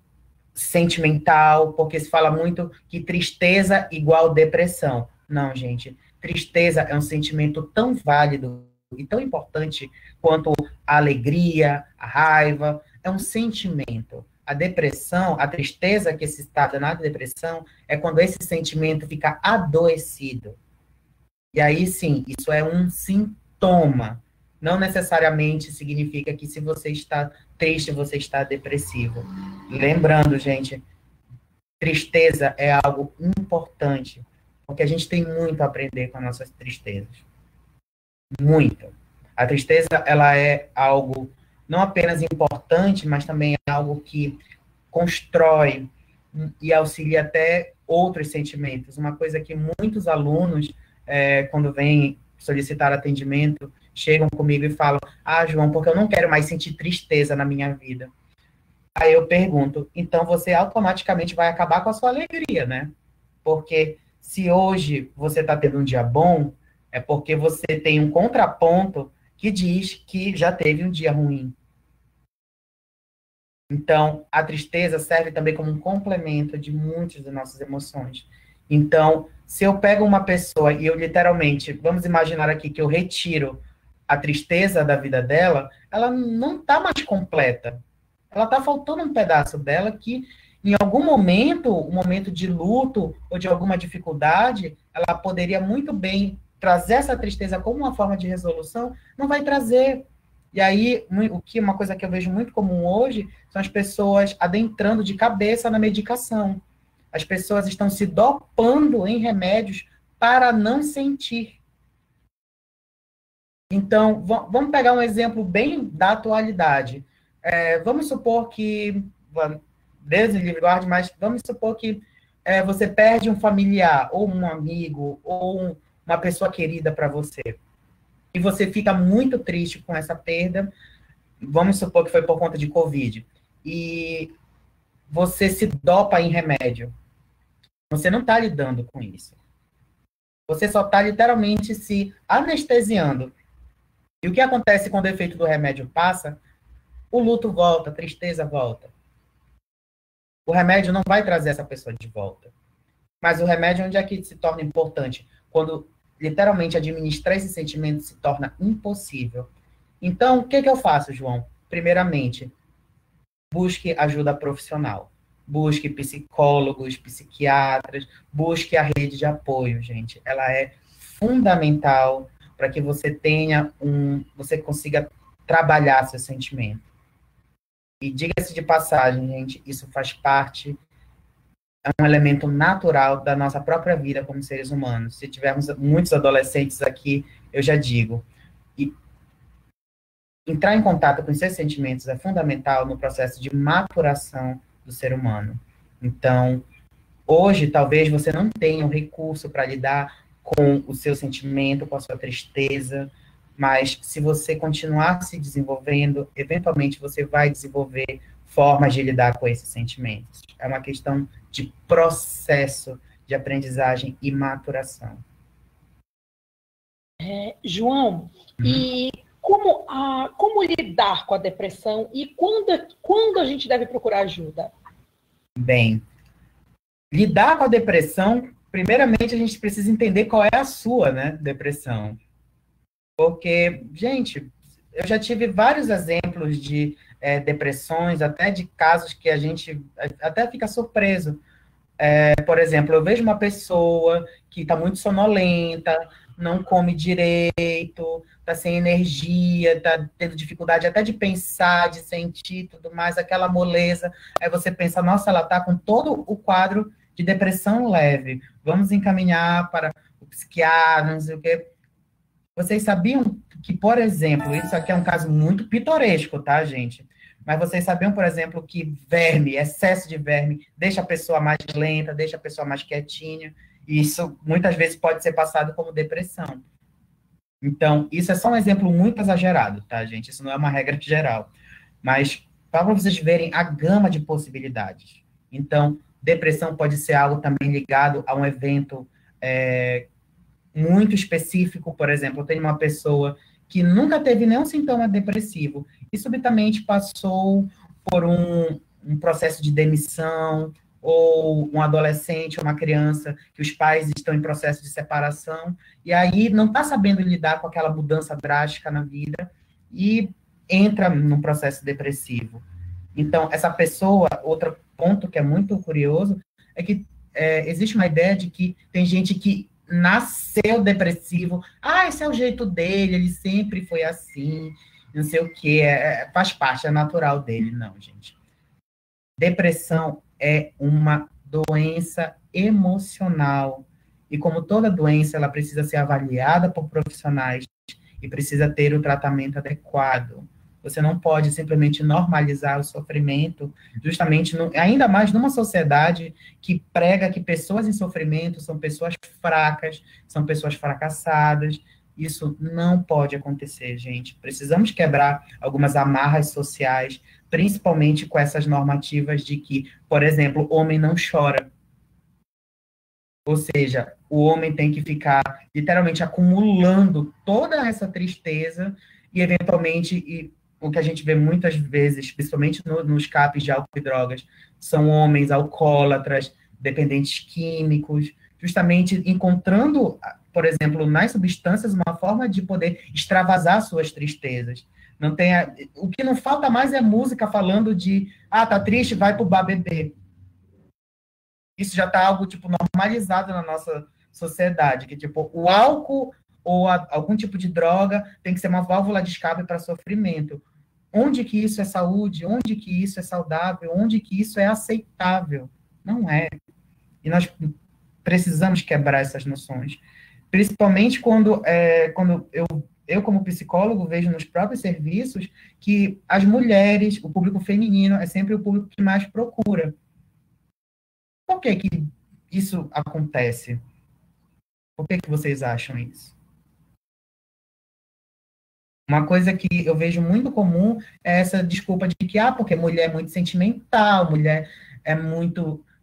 S1: sentimental, porque se fala muito que tristeza igual depressão. Não, gente, tristeza é um sentimento tão válido e tão importante quanto a alegria, a raiva, é um sentimento. A depressão, a tristeza que se está na depressão, é quando esse sentimento fica adoecido. E aí, sim, isso é um sintoma. Não necessariamente significa que se você está triste, você está depressivo. Lembrando, gente, tristeza é algo importante, porque a gente tem muito a aprender com as nossas tristezas. Muito. A tristeza, ela é algo não apenas importante, mas também é algo que constrói e auxilia até outros sentimentos. Uma coisa que muitos alunos, quando vêm solicitar atendimento, chegam comigo e falam, João, porque eu não quero mais sentir tristeza na minha vida. Aí eu pergunto, então você automaticamente vai acabar com a sua alegria, né? Porque se hoje você está tendo um dia bom, é porque você tem um contraponto que diz que já teve um dia ruim. Então, a tristeza serve também como um complemento de muitas das nossas emoções. Então, se eu pego uma pessoa e eu literalmente, vamos imaginar aqui que eu retiro a tristeza da vida dela, ela não está mais completa. Ela está faltando um pedaço dela que, em algum momento, um momento de luto ou de alguma dificuldade, ela poderia muito bem trazer essa tristeza como uma forma de resolução, não vai trazer. E aí, uma coisa que eu vejo muito comum hoje são as pessoas adentrando de cabeça na medicação. As pessoas estão se dopando em remédios para não sentir. Então, vamos pegar um exemplo bem da atualidade. Vamos supor que, Deus me livre guarde, mas vamos supor que você perde um familiar, ou um amigo, ou uma pessoa querida para você. E você fica muito triste com essa perda. Vamos supor que foi por conta de Covid. E você se dopa em remédio. Você não está lidando com isso. Você só está literalmente se anestesiando. E o que acontece quando o efeito do remédio passa? O luto volta, a tristeza volta. O remédio não vai trazer essa pessoa de volta. Mas o remédio, onde é que se torna importante? Quando, literalmente, administrar esse sentimento se torna impossível. Então, o que eu faço, João? Primeiramente, busque ajuda profissional. Busque psicólogos, psiquiatras, busque a rede de apoio, gente. Ela é fundamental para que você você consiga trabalhar seu sentimento. E diga-se de passagem, gente, isso faz parte, é um elemento natural da nossa própria vida como seres humanos. Se tivermos muitos adolescentes aqui, eu já digo. E entrar em contato com seus sentimentos é fundamental no processo de maturação do ser humano. Então, hoje, talvez você não tenha um recurso para lidar com o seu sentimento, com a sua tristeza, mas se você continuar se desenvolvendo, eventualmente você vai desenvolver formas de lidar com esses sentimentos. É uma questão de processo de aprendizagem e maturação.
S2: João, e como lidar com a depressão e quando a gente deve procurar ajuda?
S1: Bem, lidar com a depressão, primeiramente a gente precisa entender qual é a sua, depressão. Porque, gente, eu já tive vários exemplos de depressões, até de casos que a gente até fica surpreso. Por exemplo, eu vejo uma pessoa que está muito sonolenta, não come direito, está sem energia, está tendo dificuldade até de pensar, de sentir, tudo mais, aquela moleza. Aí você pensa, nossa, ela está com todo o quadro de depressão leve. Vamos encaminhar para o psiquiatra, não sei o quê. Vocês sabiam que, por exemplo, isso aqui é um caso muito pitoresco, tá, gente? Mas vocês sabiam, por exemplo, que excesso de verme, deixa a pessoa mais lenta, deixa a pessoa mais quietinha. E isso, muitas vezes, pode ser passado como depressão. Então, isso é só um exemplo muito exagerado, tá, gente? Isso não é uma regra geral. Mas, para vocês verem a gama de possibilidades. Então, depressão pode ser algo também ligado a um evento muito específico. Por exemplo, eu tenho uma pessoa que nunca teve nenhum sintoma depressivo e subitamente passou por um processo de demissão, ou um adolescente, ou uma criança, que os pais estão em processo de separação, e aí não está sabendo lidar com aquela mudança drástica na vida, e entra num processo depressivo. Então, essa pessoa, outro ponto que é muito curioso, é que existe uma ideia de que tem gente que nasceu depressivo, esse é o jeito dele, ele sempre foi assim, não sei o quê, faz parte, é natural dele. Não, gente. Depressão é uma doença emocional, e como toda doença, ela precisa ser avaliada por profissionais e precisa ter o tratamento adequado. Você não pode simplesmente normalizar o sofrimento, justamente, ainda mais numa sociedade que prega que pessoas em sofrimento são pessoas fracas, são pessoas fracassadas. Isso não pode acontecer, gente. Precisamos quebrar algumas amarras sociais, principalmente com essas normativas de que, por exemplo, o homem não chora. Ou seja, o homem tem que ficar literalmente acumulando toda essa tristeza e, eventualmente, o que a gente vê muitas vezes, principalmente nos CAPs de álcool e drogas, são homens alcoólatras, dependentes químicos, justamente encontrando, por exemplo, nas substâncias, uma forma de poder extravasar suas tristezas. O que não falta mais é música falando de, tá triste, vai pro bar beber. Isso já está algo, normalizado na nossa sociedade, que, o álcool ou algum tipo de droga tem que ser uma válvula de escape para sofrimento. Onde que isso é saúde? Onde que isso é saudável? Onde que isso é aceitável? Não é. E nós precisamos quebrar essas noções. Principalmente quando eu, como psicólogo, vejo nos próprios serviços que as mulheres, o público feminino, é sempre o público que mais procura. Por que que isso acontece? Por que que vocês acham isso? Uma coisa que eu vejo muito comum é essa desculpa de que, porque mulher é muito sentimental, mulher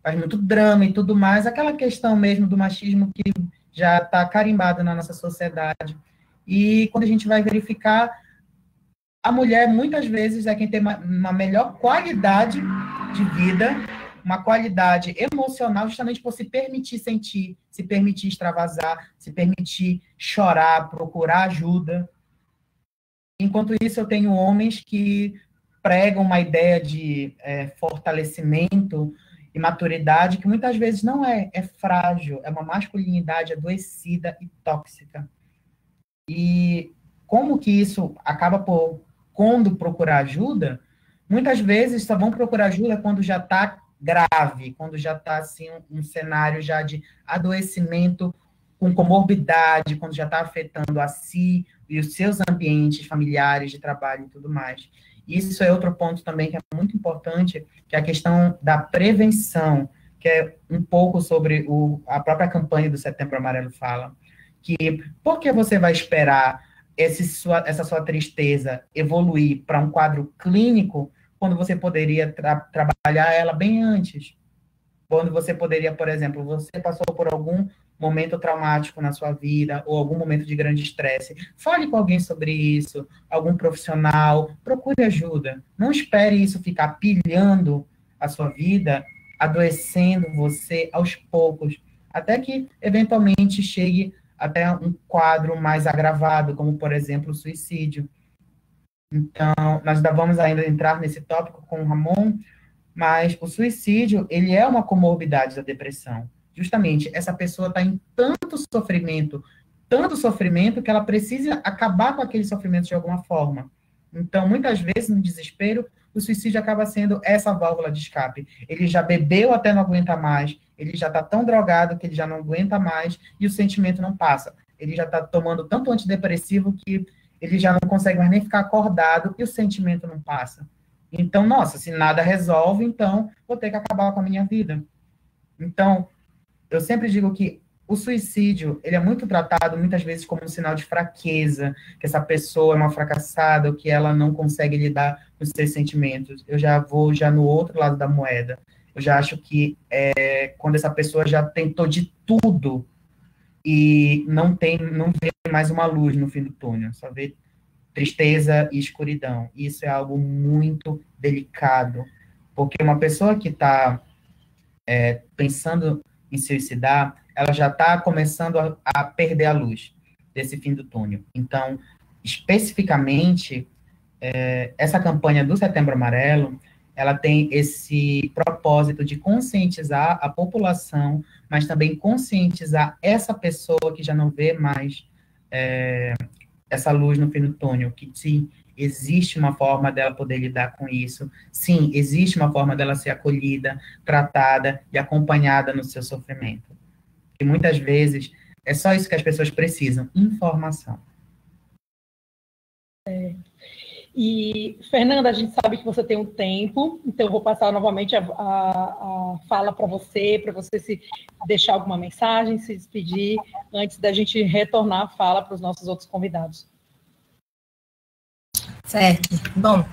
S1: faz muito drama e tudo mais, aquela questão mesmo do machismo que já está carimbado na nossa sociedade. E quando a gente vai verificar, a mulher muitas vezes é quem tem uma melhor qualidade de vida, uma qualidade emocional, justamente por se permitir sentir, se permitir extravasar, se permitir chorar, procurar ajuda. Enquanto isso, eu tenho homens que pregam uma ideia de fortalecimento e maturidade, que muitas vezes não é frágil, é uma masculinidade adoecida e tóxica. E como que isso acaba quando procurar ajuda, muitas vezes só vão procurar ajuda quando já está grave, quando já está assim, um cenário já de adoecimento com comorbidade, quando já está afetando a si e os seus ambientes familiares, de trabalho e tudo mais. Isso é outro ponto também que é muito importante, que é a questão da prevenção, que é um pouco sobre a própria campanha do Setembro Amarelo fala, que por que você vai esperar essa sua tristeza evoluir para um quadro clínico quando você poderia trabalhar ela bem antes? Quando você poderia, por exemplo, você passou por algum momento traumático na sua vida, ou algum momento de grande estresse, fale com alguém sobre isso, algum profissional, procure ajuda. Não espere isso ficar pilhando a sua vida, adoecendo você aos poucos, até que, eventualmente, chegue até um quadro mais agravado, como, por exemplo, o suicídio. Então, nós ainda vamos entrar nesse tópico com o Ramon, mas o suicídio, ele é uma comorbidade da depressão. Justamente, essa pessoa está em tanto sofrimento, que ela precisa acabar com aquele sofrimento de alguma forma. Então, muitas vezes, no desespero, o suicídio acaba sendo essa válvula de escape. Ele já bebeu até não aguenta mais, ele já está tão drogado que ele já não aguenta mais, e o sentimento não passa. Ele já está tomando tanto antidepressivo que ele já não consegue mais nem ficar acordado, e o sentimento não passa. Então, nossa, se nada resolve, então vou ter que acabar com a minha vida. Então, eu sempre digo que o suicídio, ele é muito tratado, muitas vezes, como um sinal de fraqueza, que essa pessoa é uma fracassada, ou que ela não consegue lidar com os seus sentimentos. Eu já vou no outro lado da moeda. Eu já acho que quando essa pessoa já tentou de tudo e não vê mais uma luz no fim do túnel, só vê tristeza e escuridão. Isso é algo muito delicado, porque uma pessoa que está pensando em suicidar, ela já está começando a perder a luz desse fim do túnel. Então, especificamente, essa campanha do Setembro Amarelo, ela tem esse propósito de conscientizar a população, mas também conscientizar essa pessoa que já não vê mais essa luz no fim do túnel, que sim, existe uma forma dela poder lidar com isso, sim, existe uma forma dela ser acolhida, tratada e acompanhada no seu sofrimento. E muitas vezes é só isso que as pessoas precisam, informação.
S2: E, Fernanda, a gente sabe que você tem um tempo, então eu vou passar novamente a fala para você se deixar alguma mensagem, se despedir, antes da gente retornar a fala para os nossos outros convidados.
S3: Certo. Bom,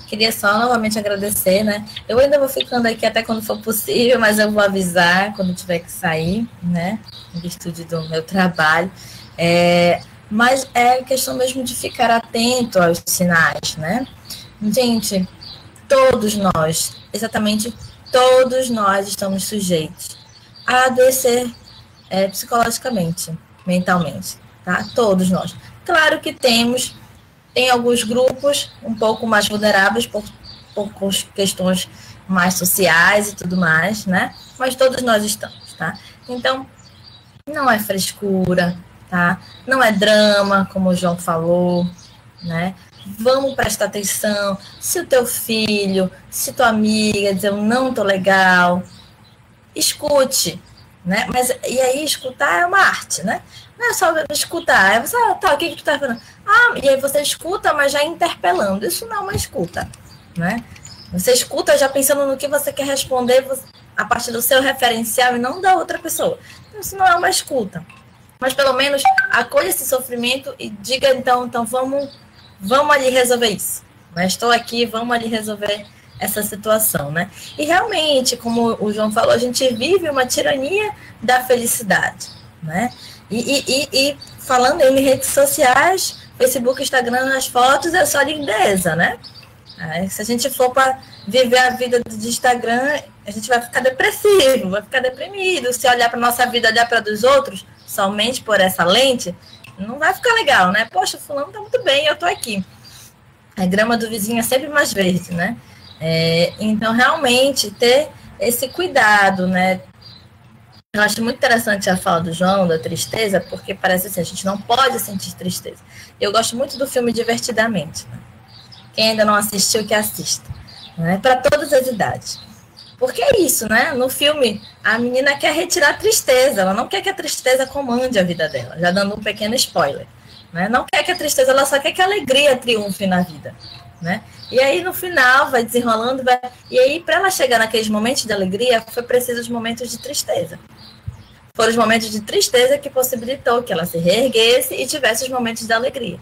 S3: queria só novamente agradecer, né? Eu ainda vou ficando aqui até quando for possível, mas eu vou avisar quando tiver que sair, né? Em virtude do meu trabalho. Mas é questão mesmo de ficar atento aos sinais, né? Gente, todos nós, exatamente todos nós estamos sujeitos a adoecer psicologicamente, mentalmente, tá? Todos nós. Claro que tem alguns grupos um pouco mais vulneráveis por questões mais sociais e tudo mais, né? Mas todos nós estamos, tá? Então, não é frescura, tá? Não é drama, como o João falou, né? Vamos prestar atenção. Se o teu filho, se tua amiga dizer eu não tô legal, escute, né? Mas e aí escutar é uma arte, né? Não é só escutar. Aí você, tá, o que tu tá falando? E aí você escuta, mas já interpelando. Isso não é uma escuta, né? Você escuta já pensando no que você quer responder a partir do seu referencial e não da outra pessoa. Isso não é uma escuta. Mas pelo menos acolha esse sofrimento e diga, então vamos ali resolver isso. Né? Estou aqui, vamos ali resolver essa situação, né? E realmente, como o João falou, a gente vive uma tirania da felicidade, né? E falando em redes sociais, Facebook, Instagram, as fotos é só lindeza, né? Se a gente for para viver a vida de Instagram, a gente vai ficar depressivo, vai ficar deprimido. Se olhar para nossa vida, olhar para dos outros, somente por essa lente, não vai ficar legal, né? Poxa, fulano tá muito bem, eu tô aqui. A grama do vizinho é sempre mais verde, né? Então, realmente, ter esse cuidado, né? Eu acho muito interessante a fala do João, da tristeza, porque parece assim, a gente não pode sentir tristeza. Eu gosto muito do filme Divertidamente, né? Quem ainda não assistiu, que assista. Né? Para todas as idades. Porque é isso, né? No filme, a menina quer retirar a tristeza. Ela não quer que a tristeza comande a vida dela. Já dando um pequeno spoiler. Né? Não quer que a tristeza, ela só quer que a alegria triunfe na vida. Né? E aí, no final, vai desenrolando. E aí, para ela chegar naqueles momentos de alegria, foi preciso os momentos de tristeza. Foram os momentos de tristeza que possibilitou que ela se reerguesse e tivesse os momentos de alegria.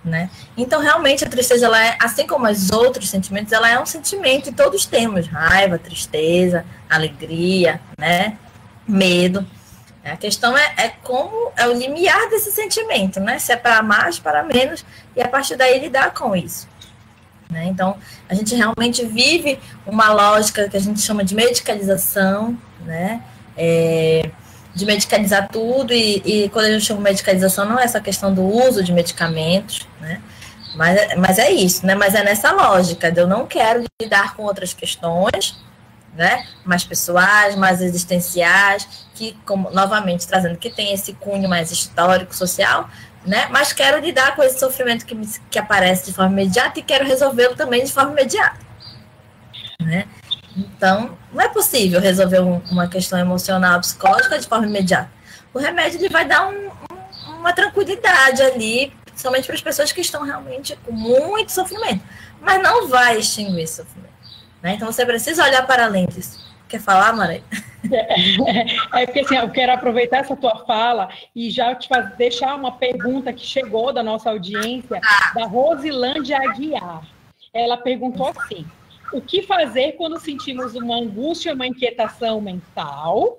S3: Né? Então, realmente, a tristeza, ela é, assim como os outros sentimentos, ela é um sentimento e todos temos raiva, tristeza, alegria, né? Medo. A questão é como é o limiar desse sentimento, né? Se é para mais, para menos, e a partir daí lidar com isso. Né? Então, a gente realmente vive uma lógica que a gente chama de medicalização, né? De medicalizar tudo, e quando a gente chama de medicalização, não é essa questão do uso de medicamentos, né? Mas é isso, né? Mas é nessa lógica de eu não quero lidar com outras questões, né? Mais pessoais, mais existenciais, que, como, novamente, trazendo que tem esse cunho mais histórico, social, né? Mas quero lidar com esse sofrimento que aparece de forma imediata e quero resolvê-lo também de forma imediata, né? Então, não é possível resolver uma questão emocional, psicológica de forma imediata. O remédio ele vai dar uma tranquilidade ali, somente para as pessoas que estão realmente com muito sofrimento, mas não vai extinguir esse sofrimento. Né? Então, você precisa olhar para além disso. Quer falar, Maria?
S2: Porque assim, eu quero aproveitar essa tua fala e já deixar uma pergunta que chegou da nossa audiência, da Rosilândia Aguiar. Ela perguntou assim: o que fazer quando sentimos uma angústia, uma inquietação mental?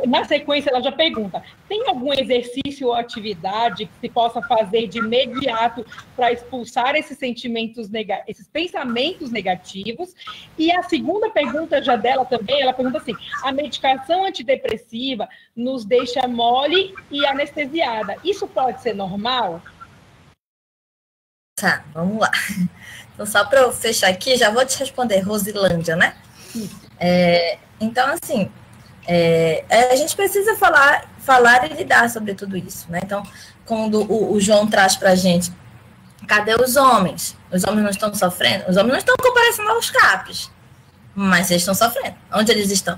S2: Na sequência, ela já pergunta: tem algum exercício ou atividade que se possa fazer de imediato para expulsar esses esses pensamentos negativos? E a segunda pergunta já dela também, ela pergunta assim: a medicação antidepressiva nos deixa mole e anestesiada. Isso pode ser normal?
S3: Tá, vamos lá. Então, só para eu fechar aqui, já vou te responder, Rosilândia, né? Então, assim, a gente precisa falar e lidar sobre tudo isso, né? Então, quando o João traz para a gente, cadê os homens? Os homens não estão sofrendo? Os homens não estão comparecendo aos CAPs, mas eles estão sofrendo. Onde eles estão?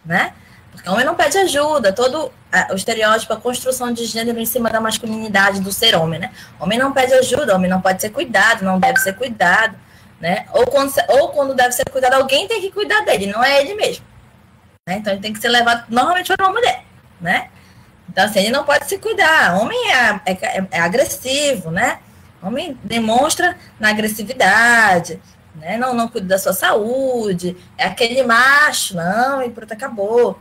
S3: Né? Porque o homem não pede ajuda, todo o estereótipo, a construção de gênero em cima da masculinidade do ser homem, né? O homem não pede ajuda, o homem não pode ser cuidado, não deve ser cuidado, né? Ou quando deve ser cuidado, alguém tem que cuidar dele, não é ele mesmo. Né? Então, ele tem que ser levado normalmente para uma mulher, né? Então, assim, ele não pode se cuidar. O homem é agressivo, né? O homem demonstra na agressividade, né? Não cuida da sua saúde, é aquele macho, não, e pronto, acabou.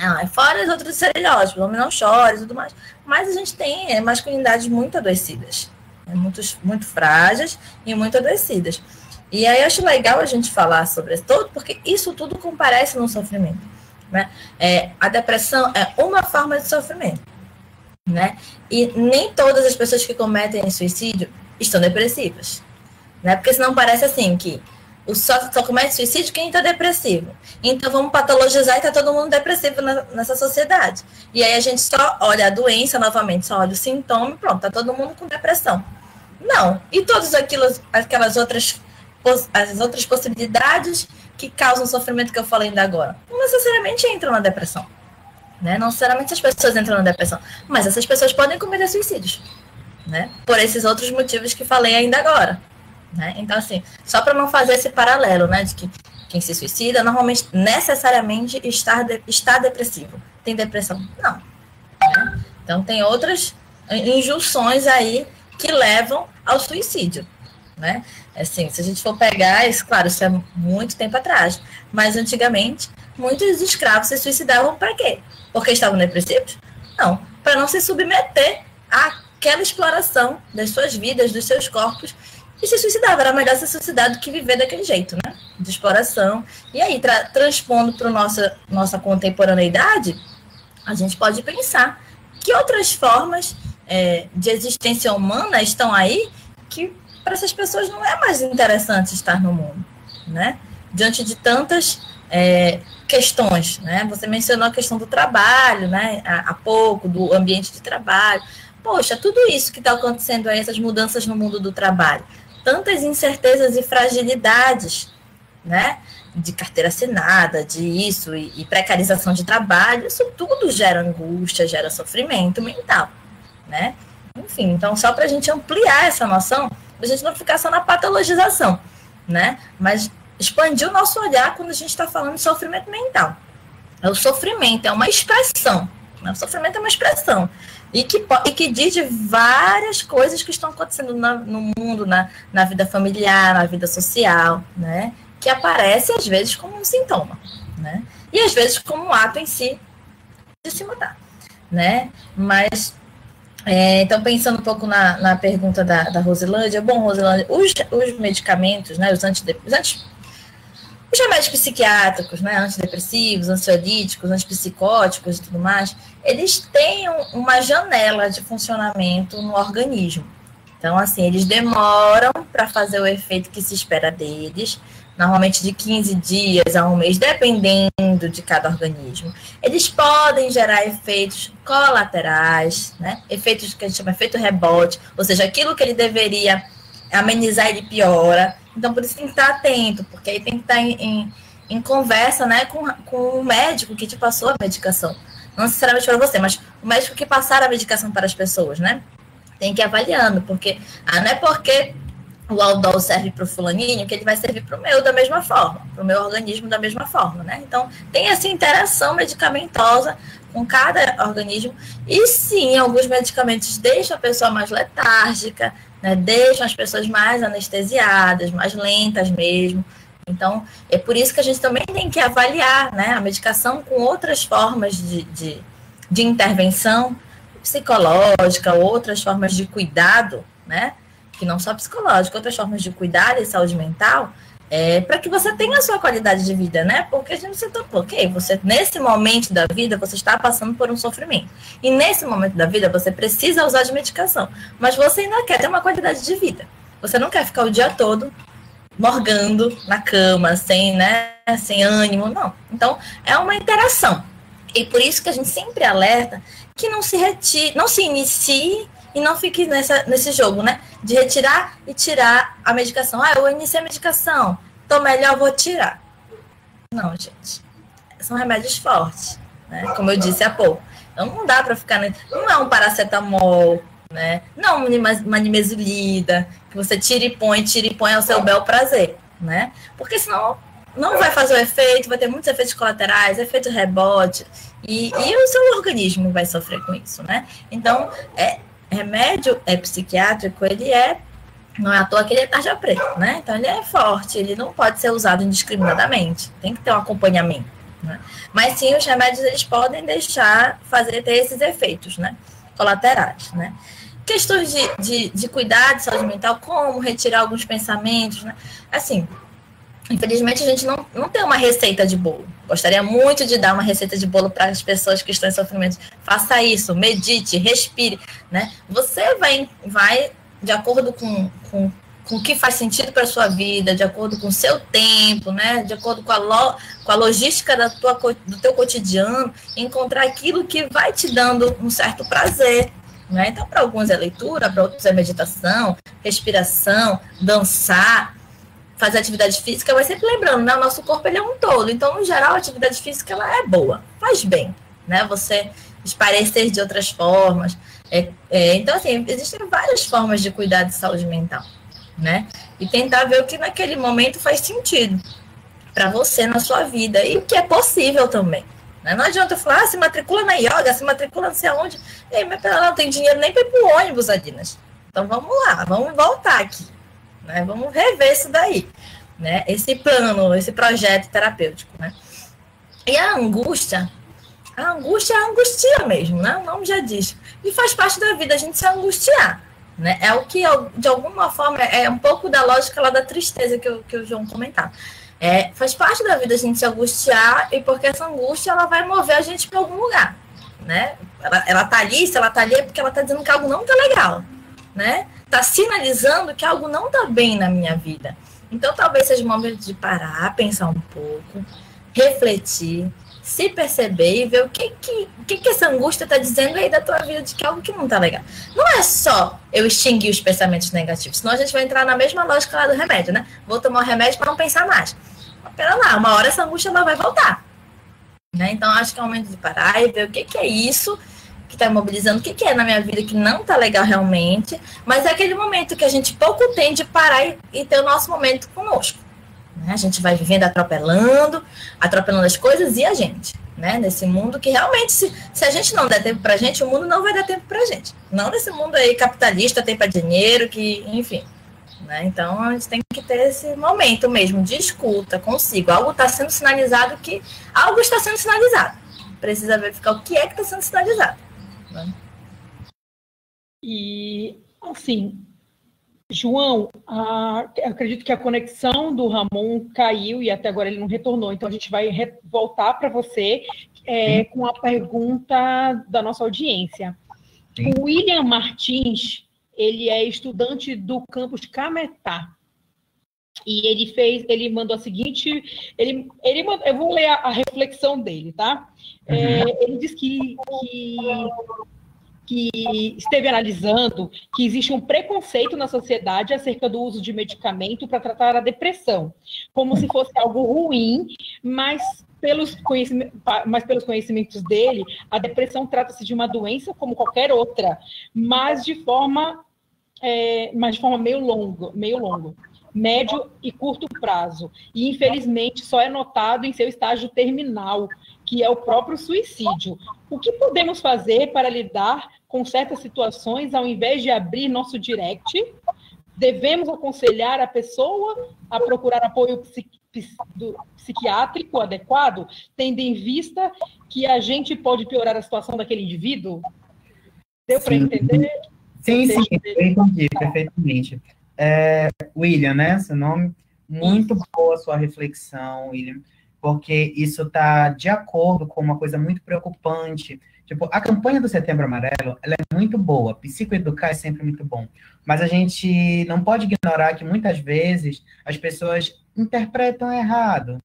S3: Não, fora os outros estereótipos, o homem não chora e tudo mais. Mas a gente tem masculinidades muito adoecidas, né? Muito frágeis e muito adoecidas. E aí eu acho legal a gente falar sobre isso tudo, porque isso tudo comparece no sofrimento. Né? A depressão é uma forma de sofrimento. Né? E nem todas as pessoas que cometem suicídio estão depressivas. Né? Porque senão parece assim que só comete suicídio quem está depressivo. Então vamos patologizar e está todo mundo depressivo nessa sociedade. E aí a gente só olha a doença novamente, só olha o sintoma e pronto, está todo mundo com depressão. Não. E todas aquelas outras possibilidades que causam o sofrimento que eu falei ainda agora, não necessariamente entram na depressão. Né? Não necessariamente as pessoas entram na depressão, mas essas pessoas podem cometer suicídios, né? Por esses outros motivos que falei ainda agora. Né? Então, assim, só para não fazer esse paralelo, né, de que quem se suicida normalmente, necessariamente, está depressivo. Tem depressão? Não. Né? Então, tem outras injunções aí que levam ao suicídio. Né? Assim, se a gente for pegar, claro, isso é muito tempo atrás, mas antigamente, muitos escravos se suicidavam para quê? Porque estavam depressivos? Não, para não se submeter àquela exploração das suas vidas, dos seus corpos, e se suicidava. Era melhor se suicidar do que viver daquele jeito, né? De exploração. E aí, transpondo para a nossa contemporaneidade, a gente pode pensar que outras formas de existência humana estão aí que para essas pessoas não é mais interessante estar no mundo, né? Diante de tantas questões, né? Você mencionou a questão do trabalho, né? Há pouco, do ambiente de trabalho. Poxa, tudo isso que está acontecendo aí, essas mudanças no mundo do trabalho, tantas incertezas e fragilidades, né? De carteira assinada, de isso, e precarização de trabalho, isso tudo gera angústia, gera sofrimento mental, né? Enfim, então, só para a gente ampliar essa noção, a gente não ficar só na patologização, né? Mas expandir o nosso olhar quando a gente está falando de sofrimento mental. O sofrimento é uma expressão, né? O sofrimento é uma expressão, e que diz de várias coisas que estão acontecendo no mundo, na vida familiar, na vida social, né? Que aparece, às vezes, como um sintoma, né? E, às vezes, como um ato em si de se matar, né? Mas... então, pensando um pouco na pergunta da Rosilândia, bom, Rosilândia, os medicamentos, né, os remédios psiquiátricos, né, antidepressivos, ansiolíticos, antipsicóticos e tudo mais, eles têm uma janela de funcionamento no organismo. Então, assim, eles demoram para fazer o efeito que se espera deles, normalmente de 15 dias a um mês, dependendo de cada organismo. Eles podem gerar efeitos colaterais, né? Efeitos que a gente chama de efeito rebote, ou seja, aquilo que ele deveria amenizar, ele piora. Então, por isso tem que estar atento, porque aí tem que estar em conversa, né, com o médico que te passou a medicação. Não necessariamente para você, mas o médico que passar a medicação para as pessoas, né? Tem que ir avaliando, porque não é porque o Aldol serve para o fulaninho que ele vai servir para o meu da mesma forma, para o meu organismo da mesma forma, né? Então, tem essa interação medicamentosa com cada organismo, e sim, alguns medicamentos deixam a pessoa mais letárgica, né? Deixam as pessoas mais anestesiadas, mais lentas mesmo. Então, é por isso que a gente também tem que avaliar, né, a medicação com outras formas de intervenção psicológica, outras formas de cuidado, né, que não só psicológica, outras formas de cuidado e saúde mental, para que você tenha a sua qualidade de vida, né? Porque a gente se tocou, ok, você, nesse momento da vida, você está passando por um sofrimento. E nesse momento da vida, você precisa usar de medicação. Mas você ainda quer ter uma qualidade de vida. Você não quer ficar o dia todo morgando na cama, sem ânimo, não. Então, é uma interação. E por isso que a gente sempre alerta que não se retire, não se inicie e não fique nesse jogo, né? De retirar e tirar a medicação. Eu iniciei a medicação, tô melhor, vou tirar. Não, gente. São remédios fortes, né? Como eu disse há pouco. Então não dá para ficar... Não é um paracetamol, né? Não uma nimesulida, que você tira e põe ao seu bel prazer, né? Porque senão não vai fazer o efeito, vai ter muitos efeitos colaterais, efeito rebote, e o seu organismo vai sofrer com isso, né? Então, remédio psiquiátrico, não é à toa que ele é tarja preta, né? Então, ele é forte, ele não pode ser usado indiscriminadamente, tem que ter um acompanhamento, né? Mas sim, os remédios, eles podem ter esses efeitos, né, colaterais, né? Questões de cuidado de saúde mental, como retirar alguns pensamentos, né? Assim, infelizmente, a gente não tem uma receita de bolo. Gostaria muito de dar uma receita de bolo para as pessoas que estão em sofrimento. Faça isso, medite, respire, né? Você vai de acordo com com o que faz sentido para a sua vida, de acordo com o seu tempo, né? De acordo com a logística do teu cotidiano, encontrar aquilo que vai te dando um certo prazer, né? Então, para alguns é leitura, para outros é meditação, respiração, dançar, fazer atividade física, mas sempre lembrando, né? O nosso corpo ele é um todo, então, no geral, a atividade física ela é boa, faz bem, né? Você esparecer de outras formas. Então, assim, existem várias formas de cuidar de saúde mental, né? E tentar ver o que naquele momento faz sentido para você na sua vida e o que é possível também. Né? Não adianta eu falar, se matricula na yoga, se matricula não sei aonde. Ei, mas ela não tem dinheiro nem para ir para o ônibus, Adinas. Então vamos lá, vamos voltar aqui. Né? Vamos rever isso daí. Né? Esse plano, esse projeto terapêutico. Né? E a angústia é a angustia mesmo, né? O nome já diz. E faz parte da vida a gente se angustiar. Né? É o que, de alguma forma, é um pouco da lógica lá da tristeza que o João comentava. Faz parte da vida a gente se angustiar, e porque essa angústia ela vai mover a gente para algum lugar. Né? Ela tá ali, se ela tá ali é porque ela tá dizendo que algo não tá legal. Né? Tá sinalizando que algo não tá bem na minha vida. Então, talvez seja o momento de parar, pensar um pouco, refletir, se perceber e ver o que essa angústia está dizendo aí da tua vida, de que algo que não está legal. Não é só eu extinguir os pensamentos negativos, senão a gente vai entrar na mesma lógica lá do remédio, né? Vou tomar o remédio para não pensar mais. Mas, pera lá, uma hora essa angústia ela vai voltar. Né? Então, acho que é o momento de parar e ver o que é isso que está mobilizando, o que é na minha vida que não está legal realmente, mas é aquele momento que a gente pouco tem de parar e ter o nosso momento conosco. A gente vai vivendo atropelando as coisas e a gente, né? Nesse mundo que realmente, se a gente não der tempo pra gente, o mundo não vai dar tempo pra gente. Não nesse mundo aí capitalista, tem para dinheiro, que, enfim. Né? Então, a gente tem que ter esse momento mesmo de escuta consigo. Algo está sendo sinalizado algo está sendo sinalizado. Precisa verificar o que é que está sendo sinalizado. Né?
S2: E, assim... João, acredito que a conexão do Ramon caiu e até agora ele não retornou, então a gente vai voltar para você com a pergunta da nossa audiência. Sim. O William Martins, ele é estudante do campus Cametá, e ele mandou a seguinte, eu vou ler a reflexão dele, tá? Ele diz que esteve analisando que existe um preconceito na sociedade acerca do uso de medicamento para tratar a depressão, como se fosse algo ruim, mas pelos conhecimentos dele, a depressão trata-se de uma doença como qualquer outra, mas de forma meio longo, médio e curto prazo. E, infelizmente, só é notado em seu estágio terminal, que é o próprio suicídio. O que podemos fazer para lidar com certas situações, ao invés de abrir nosso direct? Devemos aconselhar a pessoa a procurar apoio psiquiátrico adequado, tendo em vista que a gente pode piorar a situação daquele indivíduo? Deu para entender?
S1: Sim, eu entendi perfeitamente. William, né? Seu nome. Muito boa a sua reflexão, William, porque isso está de acordo com uma coisa muito preocupante. Tipo, a campanha do Setembro Amarelo, ela é muito boa, psicoeducar é sempre muito bom, mas a gente não pode ignorar que muitas vezes as pessoas interpretam errado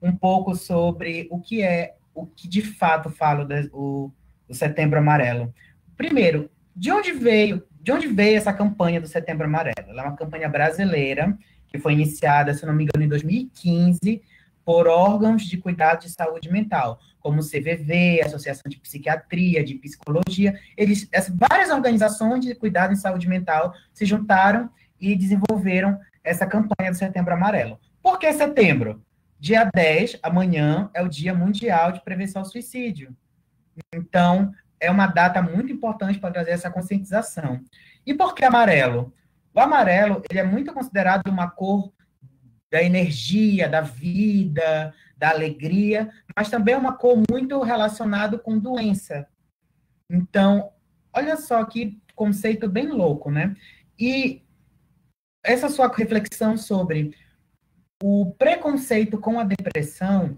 S1: um pouco sobre o que de fato fala o Setembro Amarelo. Primeiro, de onde veio essa campanha do Setembro Amarelo? Ela é uma campanha brasileira que foi iniciada, se não me engano, em 2015, por órgãos de cuidado de saúde mental, como o CVV, Associação de Psiquiatria, de Psicologia. Várias organizações de cuidado em saúde mental se juntaram e desenvolveram essa campanha do Setembro Amarelo. Por que setembro? Dia 10, amanhã, é o Dia Mundial de Prevenção ao Suicídio. Então, é uma data muito importante para trazer essa conscientização. E por que amarelo? O amarelo, ele é muito considerado uma cor da energia, da vida, da alegria, mas também é uma cor muito relacionada com doença. Então, olha só que conceito bem louco, né? E essa sua reflexão sobre o preconceito com a depressão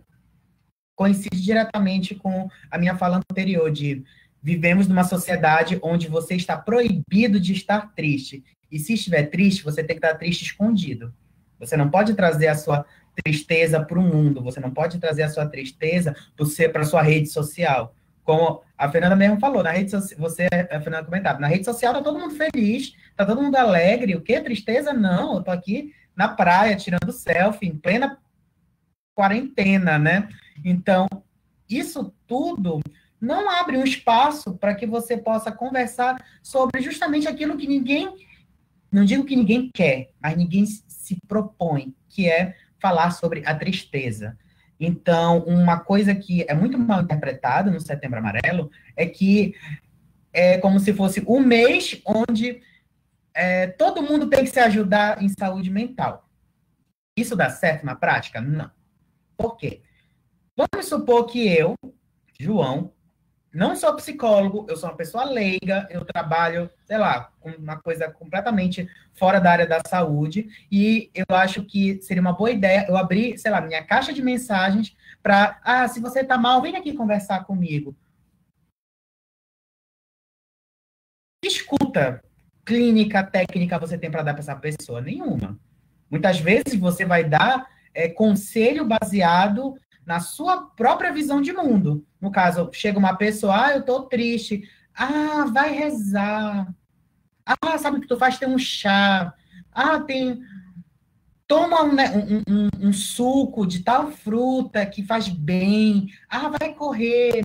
S1: coincide diretamente com a minha fala anterior de vivemos numa sociedade onde você está proibido de estar triste. E se estiver triste, você tem que estar triste escondido. Você não pode trazer a sua tristeza para o mundo, você não pode trazer a sua tristeza para a sua rede social. Como a Fernanda mesmo falou, na rede social, a Fernanda comentava, na rede social tá todo mundo feliz, tá todo mundo alegre, o quê? Tristeza? Não, eu tô aqui na praia, tirando selfie, em plena quarentena, né? Então, isso tudo não abre um espaço para que você possa conversar sobre justamente aquilo que ninguém, não digo que ninguém quer, mas ninguém se propõe, que é falar sobre a tristeza. Então, uma coisa que é muito mal interpretada no Setembro Amarelo é que é como se fosse um mês onde todo mundo tem que se ajudar em saúde mental. Isso dá certo na prática? Não. Por quê? Vamos supor que eu, João, não sou psicólogo, eu sou uma pessoa leiga, eu trabalho, sei lá, com uma coisa completamente fora da área da saúde, e eu acho que seria uma boa ideia eu abrir, sei lá, minha caixa de mensagens para, se você tá mal, vem aqui conversar comigo. Que escuta clínica, técnica você tem para dar para essa pessoa? Nenhuma. Muitas vezes você vai dar conselho baseado na sua própria visão de mundo. No caso, chega uma pessoa, eu tô triste. Vai rezar. Sabe o que tu faz? Tem um chá. Toma um suco de tal fruta que faz bem. Vai correr.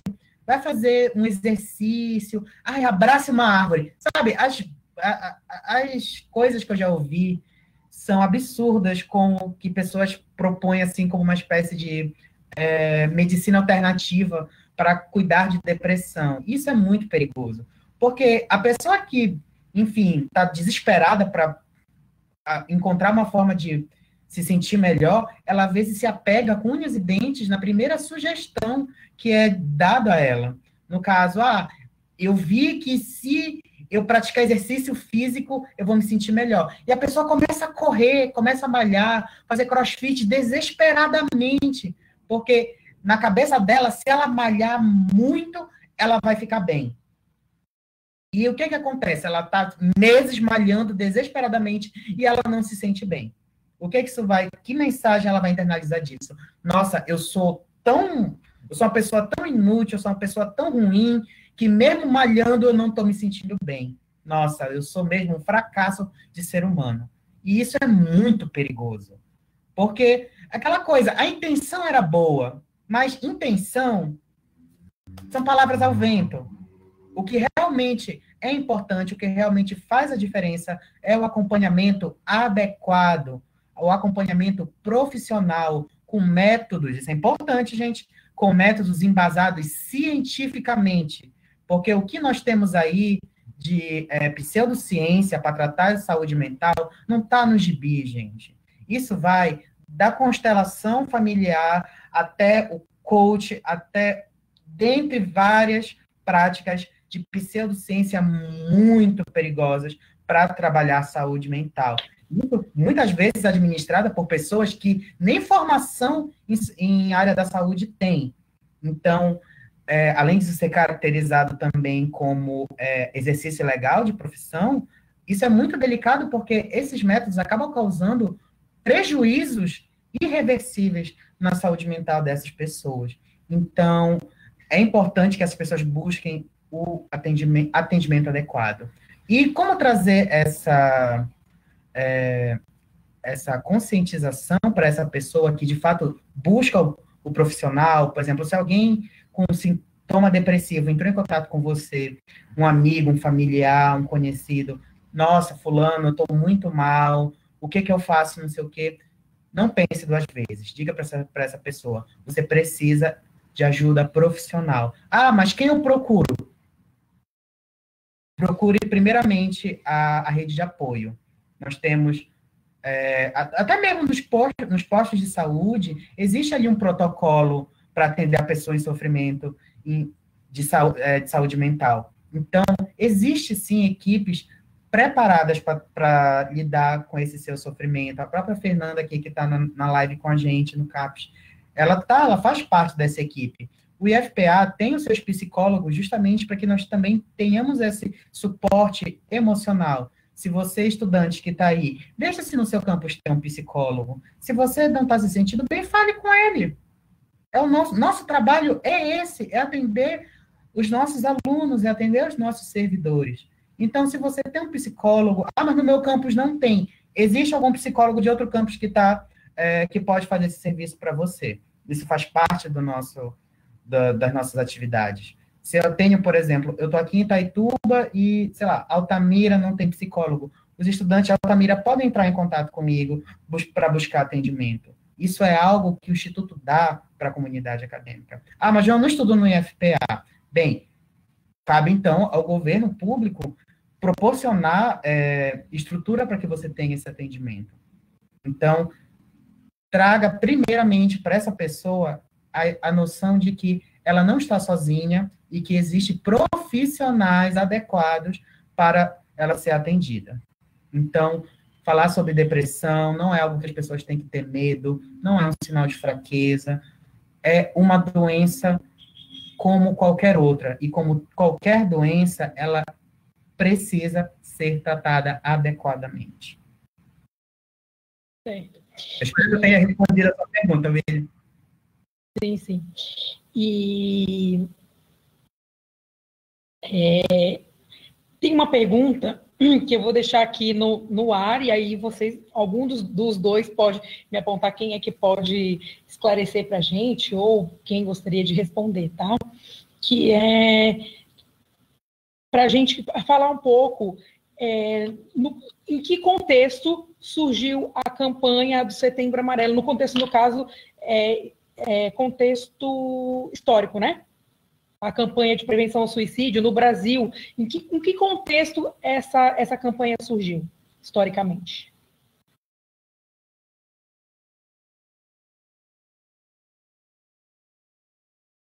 S1: Vai fazer um exercício. Abrace uma árvore. Sabe, as coisas que eu já ouvi são absurdas, com que pessoas propõem assim como uma espécie de medicina alternativa para cuidar de depressão. Isso é muito perigoso, porque a pessoa que, enfim, está desesperada para encontrar uma forma de se sentir melhor, ela às vezes se apega com unhas e dentes na primeira sugestão que é dada a ela. No caso, eu vi que se eu praticar exercício físico, eu vou me sentir melhor. E a pessoa começa a correr, começa a malhar, fazer crossfit desesperadamente, porque na cabeça dela, se ela malhar muito, ela vai ficar bem. E o que acontece? Ela está meses malhando desesperadamente e ela não se sente bem. Que mensagem ela vai internalizar disso? Nossa, eu sou uma pessoa tão inútil, eu sou uma pessoa tão ruim, que mesmo malhando eu não estou me sentindo bem. Nossa, eu sou mesmo um fracasso de ser humano. E isso é muito perigoso. Porque aquela coisa, a intenção era boa, mas intenção são palavras ao vento. O que realmente é importante, o que realmente faz a diferença é o acompanhamento adequado, o acompanhamento profissional, com métodos, isso é importante, gente, com métodos embasados cientificamente. Porque o que nós temos aí de pseudociência para tratar de saúde mental não está no gibi, gente. Isso vai da constelação familiar até o coach, até dentre várias práticas de pseudociência muito perigosas para trabalhar a saúde mental. Muitas vezes administrada por pessoas que nem formação em área da saúde têm. Então, além de ser caracterizado também como exercício legal de profissão, isso é muito delicado porque esses métodos acabam causando prejuízos irreversíveis na saúde mental dessas pessoas. Então, é importante que as pessoas busquem o atendimento adequado. E como trazer essa conscientização para essa pessoa que, de fato, busca o profissional? Por exemplo, se alguém com sintoma depressivo entrou em contato com você, um amigo, um familiar, um conhecido, nossa, fulano, eu estou muito mal, o que eu faço, não sei o quê. Não pense duas vezes, diga para essa pessoa, você precisa de ajuda profissional. Mas quem eu procuro? Procure, primeiramente, a rede de apoio. Nós temos, até mesmo nos postos de saúde, existe ali um protocolo para atender a pessoa em sofrimento de saúde mental. Então, existe, sim, equipes preparadas para lidar com esse seu sofrimento. A própria Fernanda aqui, que está na live com a gente, no CAPS, ela faz parte dessa equipe. O IFPA tem os seus psicólogos justamente para que nós também tenhamos esse suporte emocional. Se você, estudante que está aí, deixa se no seu campus ter um psicólogo. Se você não está se sentindo bem, fale com ele. O nosso trabalho é esse, é atender os nossos alunos, é atender os nossos servidores. Então, se você tem um psicólogo, mas no meu campus não tem, existe algum psicólogo de outro campus que pode fazer esse serviço para você. Isso faz parte das nossas atividades. Se eu tenho, por exemplo, eu estou aqui em Itaituba e, sei lá, Altamira não tem psicólogo, os estudantes de Altamira podem entrar em contato comigo para buscar atendimento. Isso é algo que o Instituto dá para a comunidade acadêmica. Mas eu não estudo no IFPA. Bem, cabe, então, ao governo público proporcionar estrutura para que você tenha esse atendimento. Então, traga primeiramente para essa pessoa a noção de que ela não está sozinha e que existem profissionais adequados para ela ser atendida. Então, falar sobre depressão não é algo que as pessoas têm que ter medo, não é um sinal de fraqueza, é uma doença como qualquer outra, e como qualquer doença, ela precisa ser tratada adequadamente.
S2: Certo.
S1: Espero que eu tenha respondido a sua pergunta, William.
S2: Sim, sim. E tem uma pergunta que eu vou deixar aqui no ar, e aí vocês, algum dos dois pode me apontar quem é que pode esclarecer para a gente, ou quem gostaria de responder, tá? Que é para a gente falar um pouco em que contexto surgiu a campanha do Setembro Amarelo, no contexto, no caso, contexto histórico, né? A campanha de prevenção ao suicídio no Brasil, em que contexto essa campanha surgiu, historicamente?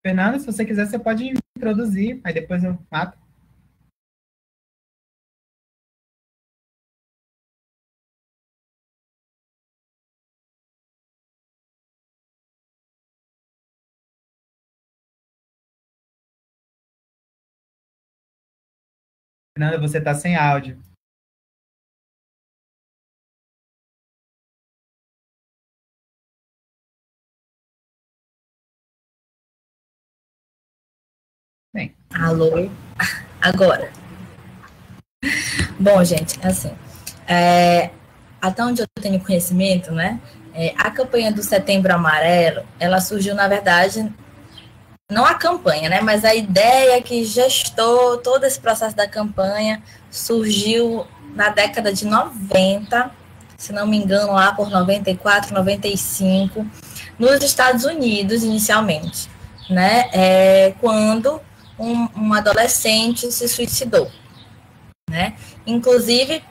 S1: Fernanda, se você quiser, você pode introduzir, aí depois eu mato. Fernanda, você está sem áudio. Bem.
S3: Alô? Agora. Bom, gente, assim, até onde eu tenho conhecimento, né, a campanha do Setembro Amarelo, ela surgiu, na verdade, não a campanha, né, mas a ideia que gestou todo esse processo da campanha surgiu na década de 90, se não me engano, lá por 94, 95, nos Estados Unidos, inicialmente, né, quando um adolescente se suicidou, né, inclusive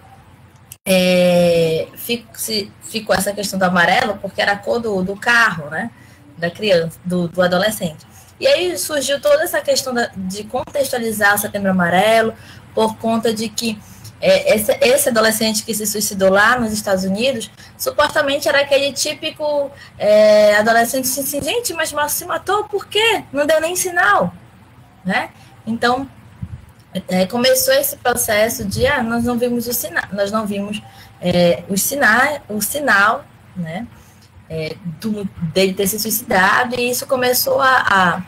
S3: ficou essa questão do amarelo, porque era a cor do carro, né, da criança, do adolescente. E aí surgiu toda essa questão de contextualizar o Setembro Amarelo, por conta de que esse adolescente que se suicidou lá nos Estados Unidos, supostamente era aquele típico adolescente assim, gente, mas se matou por quê? Não deu nem sinal, né? Então, começou esse processo de, nós não vimos o sinal, nós não vimos o sinal, né? Dele ter se suicidado, e isso começou a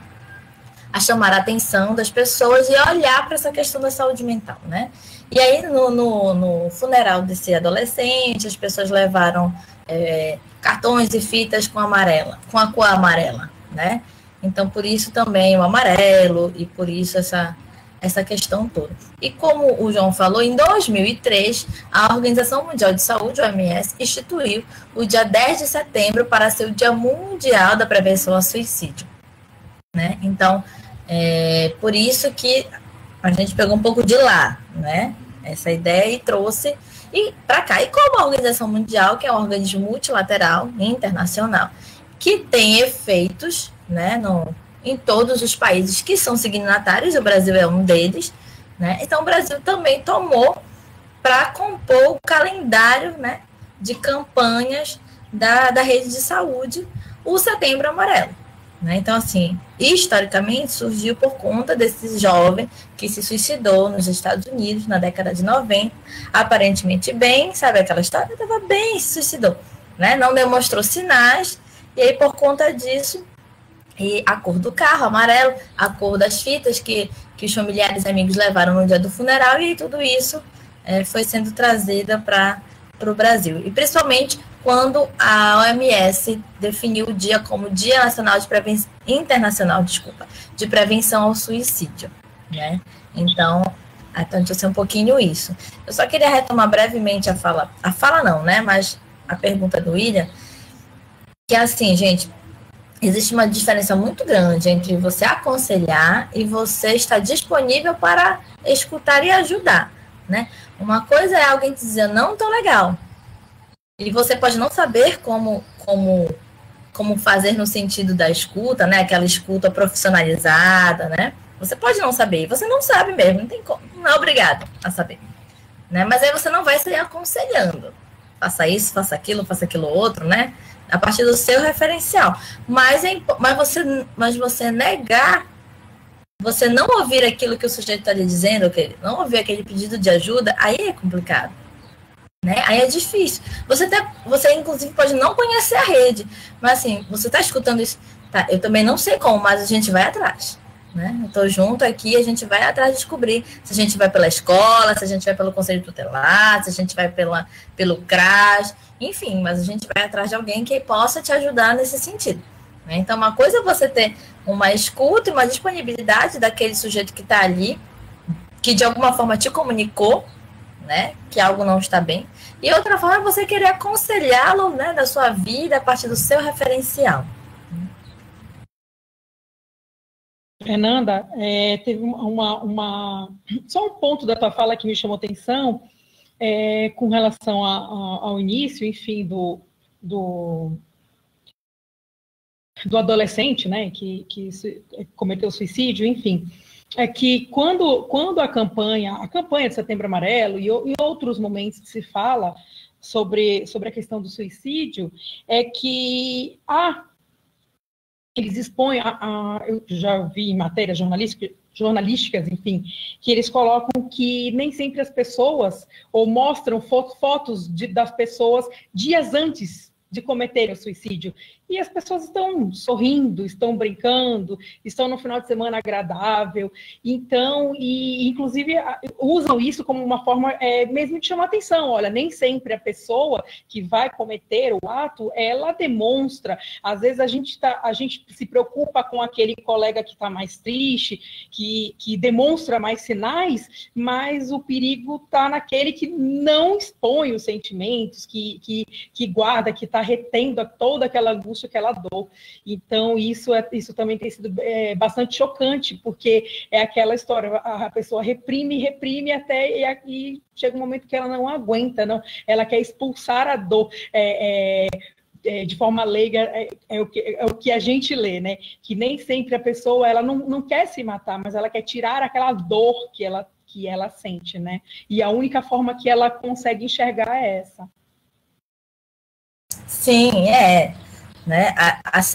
S3: chamar a atenção das pessoas e a olhar para essa questão da saúde mental, né? E aí, no funeral desse adolescente, as pessoas levaram cartões e fitas com a cor amarela, né? Então, por isso também o amarelo, e por isso essa questão toda. E como o João falou, em 2003, a Organização Mundial de Saúde, OMS, instituiu o dia 10 de setembro para ser o Dia Mundial da Prevenção ao Suicídio, né? Então, por isso que a gente pegou um pouco de lá, né? Essa ideia e trouxe para cá. E como a Organização Mundial, que é um organismo multilateral, internacional, que tem efeitos, né, em todos os países que são signatários, o Brasil é um deles, né? Então, o Brasil também tomou para compor o calendário, né, de campanhas da rede de saúde, o Setembro Amarelo, né? Então, assim, historicamente surgiu por conta desse jovem que se suicidou nos Estados Unidos na década de 90, aparentemente bem, sabe aquela história? Estava bem, se suicidou, né? Não demonstrou sinais, e aí por conta disso, e a cor do carro, amarelo, a cor das fitas que os familiares e amigos levaram no dia do funeral, e tudo isso foi sendo trazida para o Brasil. E principalmente quando a OMS definiu o dia como Dia Nacional de Prevenção, Internacional, de Prevenção ao Suicídio, né? Então trouxe um pouquinho isso. Eu só queria retomar brevemente a fala não, né? Mas a pergunta do William, que é assim, gente, existe uma diferença muito grande entre você aconselhar e você estar disponível para escutar e ajudar, né? Uma coisa é alguém te dizer, não estou legal. E você pode não saber como fazer no sentido da escuta, né? Aquela escuta profissionalizada, né? Você pode não saber, e você não sabe mesmo, não tem como, não é obrigado a saber, né? Mas aí você não vai sair aconselhando. Faça isso, faça aquilo outro, né? A partir do seu referencial. Mas você negar, você não ouvir aquilo que o sujeito está lhe dizendo, não ouvir aquele pedido de ajuda, aí é complicado, né? Aí é difícil. Você inclusive, pode não conhecer a rede, mas assim, você está escutando isso, tá? Eu também não sei como, mas a gente vai atrás, né? Eu estou junto aqui, a gente vai atrás de descobrir se a gente vai pela escola, se a gente vai pelo conselho tutelar, se a gente vai pelo CRAS, enfim, mas a gente vai atrás de alguém que possa te ajudar nesse sentido, né? Então, uma coisa é você ter uma escuta e uma disponibilidade daquele sujeito que está ali, que de alguma forma te comunicou, né, que algo não está bem, e outra forma é você querer aconselhá-lo, né, da sua vida a partir do seu referencial.
S2: Fernanda, teve só um ponto da tua fala que me chamou atenção, com relação ao início, enfim, do adolescente, né, que cometeu suicídio, enfim, é que quando a campanha de Setembro Amarelo e outros momentos que se fala sobre a questão do suicídio, é que eles expõem, eu já vi em matérias jornalísticas, enfim, que eles colocam que nem sempre as pessoas, ou mostram fotos das pessoas dias antes de cometerem o suicídio. E as pessoas estão sorrindo, estão brincando, estão no final de semana agradável, então, e inclusive usam isso como uma forma mesmo de chamar atenção. Olha, nem sempre a pessoa que vai cometer o ato, ela demonstra. Às vezes a gente se preocupa com aquele colega que está mais triste, que demonstra mais sinais, mas o perigo está naquele que não expõe os sentimentos, que guarda, que está retendo toda aquela angústia, aquela dor. Então, isso também tem sido bastante chocante, porque é aquela história, a pessoa reprime até e chega um momento que ela não aguenta, não, ela quer expulsar a dor. De forma leiga, é o que a gente lê, né? Que nem sempre a pessoa ela não quer se matar, mas ela quer tirar aquela dor que ela sente, né? E a única forma que ela consegue enxergar é essa.
S3: Sim, né?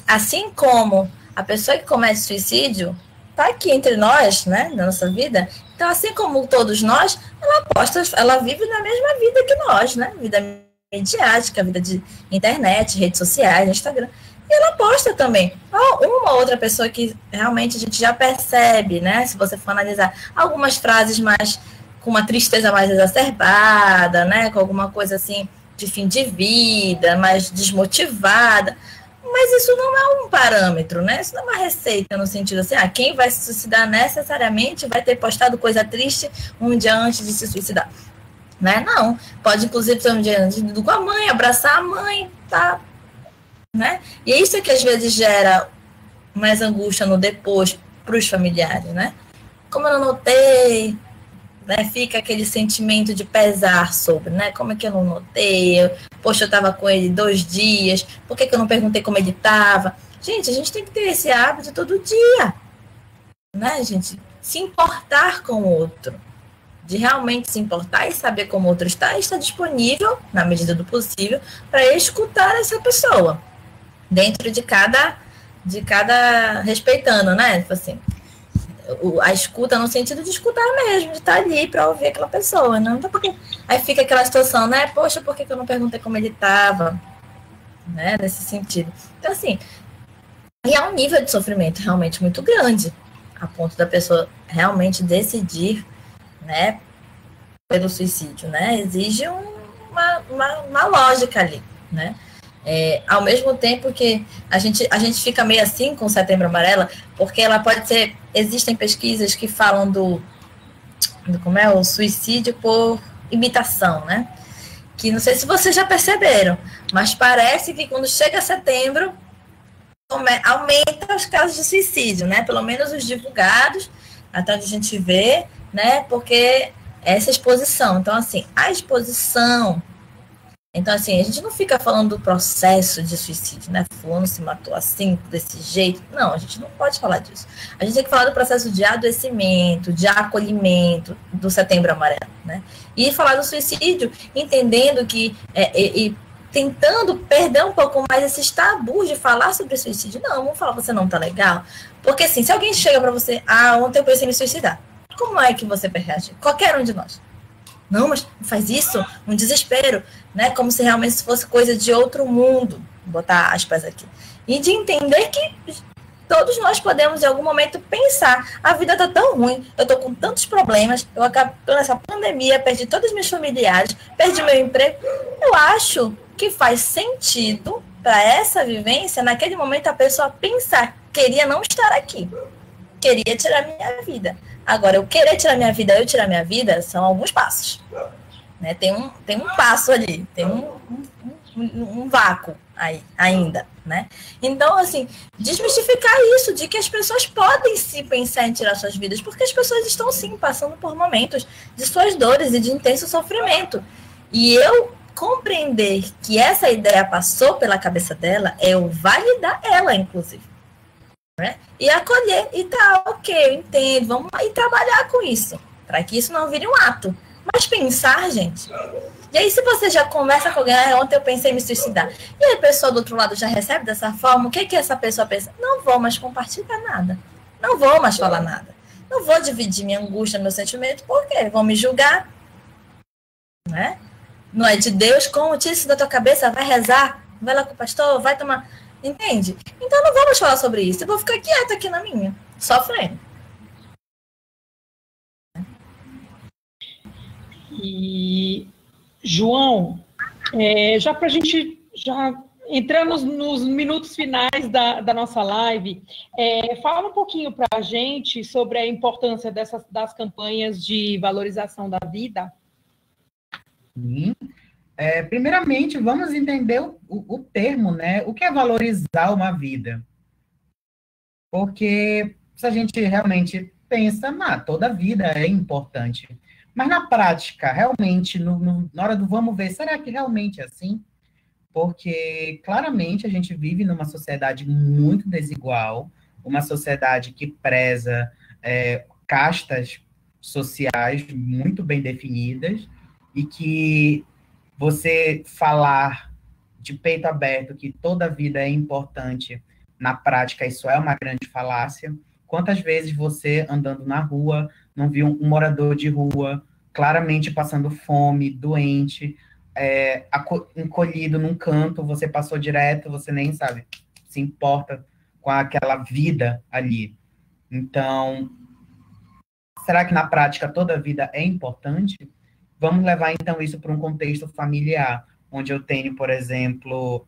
S3: Assim como a pessoa que comete suicídio está aqui entre nós, né, na nossa vida, então assim como todos nós, ela vive na mesma vida que nós, né, vida midiática, vida de internet, redes sociais, Instagram, e ela posta também. Uma outra pessoa que realmente a gente já percebe, né, se você for analisar algumas frases mais, com uma tristeza mais exacerbada, né, com alguma coisa assim, de fim de vida, mais desmotivada, mas isso não é um parâmetro, né? Isso não é uma receita no sentido assim, quem vai se suicidar necessariamente vai ter postado coisa triste um dia antes de se suicidar, né? Não, pode inclusive ter um dia antes com a mãe, abraçar a mãe, tá? Né? E é isso que às vezes gera mais angústia no depois para os familiares, né? Como eu não notei, né, fica aquele sentimento de pesar sobre, né, como é que eu não notei, poxa, eu estava com ele 2 dias, por que eu não perguntei como ele estava? Gente, a gente tem que ter esse hábito todo dia, né, gente, se importar com o outro, de realmente se importar e saber como o outro está, e estar disponível, na medida do possível, para escutar essa pessoa, dentro de cada respeitando, né? Tipo assim, a escuta no sentido de escutar mesmo, de estar ali para ouvir aquela pessoa, não tá porque aí fica aquela situação, né? Poxa, por que eu não perguntei como ele estava, né? Nesse sentido. Então, assim, e é um nível de sofrimento realmente muito grande, a ponto da pessoa realmente decidir, né, pelo suicídio, né? Exige uma lógica ali, né? Ao mesmo tempo que a gente fica meio assim com o Setembro Amarelo, porque ela pode ser, existem pesquisas que falam do como é o suicídio por imitação, né? Que não sei se vocês já perceberam, mas parece que quando chega setembro aumenta os casos de suicídio, né? Pelo menos os divulgados, até onde a gente vê, né? Porque essa exposição, então assim, a exposição. Então, assim, a gente não fica falando do processo de suicídio, né? Fulano se matou assim, desse jeito. Não, a gente não pode falar disso. A gente tem que falar do processo de adoecimento, de acolhimento do Setembro Amarelo, né? E falar do suicídio, entendendo que... e tentando perder um pouco mais esses tabus de falar sobre suicídio. Não, vamos falar, você não tá legal. Porque, assim, se alguém chega para você, ontem eu pensei em me suicidar, como é que você reage? Qualquer um de nós. Não, mas não faz isso, um desespero, né? Como se realmente fosse coisa de outro mundo, vou botar aspas aqui. E de entender que todos nós podemos, em algum momento, pensar, a vida tá tão ruim, eu tô com tantos problemas, eu acabo nessa pandemia, perdi todos os meus familiares, perdi meu emprego. Eu acho que faz sentido para essa vivência, naquele momento, a pessoa pensar, queria não estar aqui, queria tirar minha vida. Agora, eu querer tirar minha vida, eu tirar minha vida, são alguns passos. Né? Tem um passo ali, tem um vácuo aí, ainda. Né? Então, assim, desmistificar isso, de que as pessoas podem sim pensar em tirar suas vidas, porque as pessoas estão sim passando por momentos de suas dores e de intenso sofrimento. E eu compreender que essa ideia passou pela cabeça dela, eu validar ela, inclusive. Né? E acolher, e tá, ok, eu entendo, vamos lá e trabalhar com isso, para que isso não vire um ato. Mas pensar, gente. E aí, se você já conversa com alguém, ontem eu pensei em me suicidar, e aí a pessoa do outro lado já recebe dessa forma, o que essa pessoa pensa? Não vou mais compartilhar nada, não vou mais falar nada, não vou dividir minha angústia, meu sentimento, porque vão me julgar, né? Não é de Deus, como tira isso da tua cabeça, vai rezar, vai lá com o pastor, vai tomar... Entende? Então não vamos falar sobre isso. Eu vou ficar quieta aqui na minha, sofrendo.
S2: E, João, já para a gente já entramos nos minutos finais da nossa live, fala um pouquinho para a gente sobre a importância das campanhas de valorização da vida.
S1: Sim. Primeiramente, vamos entender o termo, né? O que é valorizar uma vida? Porque se a gente realmente pensa, toda vida é importante. Mas na prática, realmente, na hora do vamos ver, será que realmente é assim? Porque claramente a gente vive numa sociedade muito desigual, uma sociedade que preza castas sociais muito bem definidas, e que você falar de peito aberto que toda vida é importante, na prática isso é uma grande falácia. Quantas vezes você, andando na rua, não viu um morador de rua claramente passando fome, doente, encolhido num canto, você passou direto, você nem sabe, se importa com aquela vida ali. Então, será que na prática toda vida é importante? Vamos levar, então, isso para um contexto familiar, onde eu tenho, por exemplo,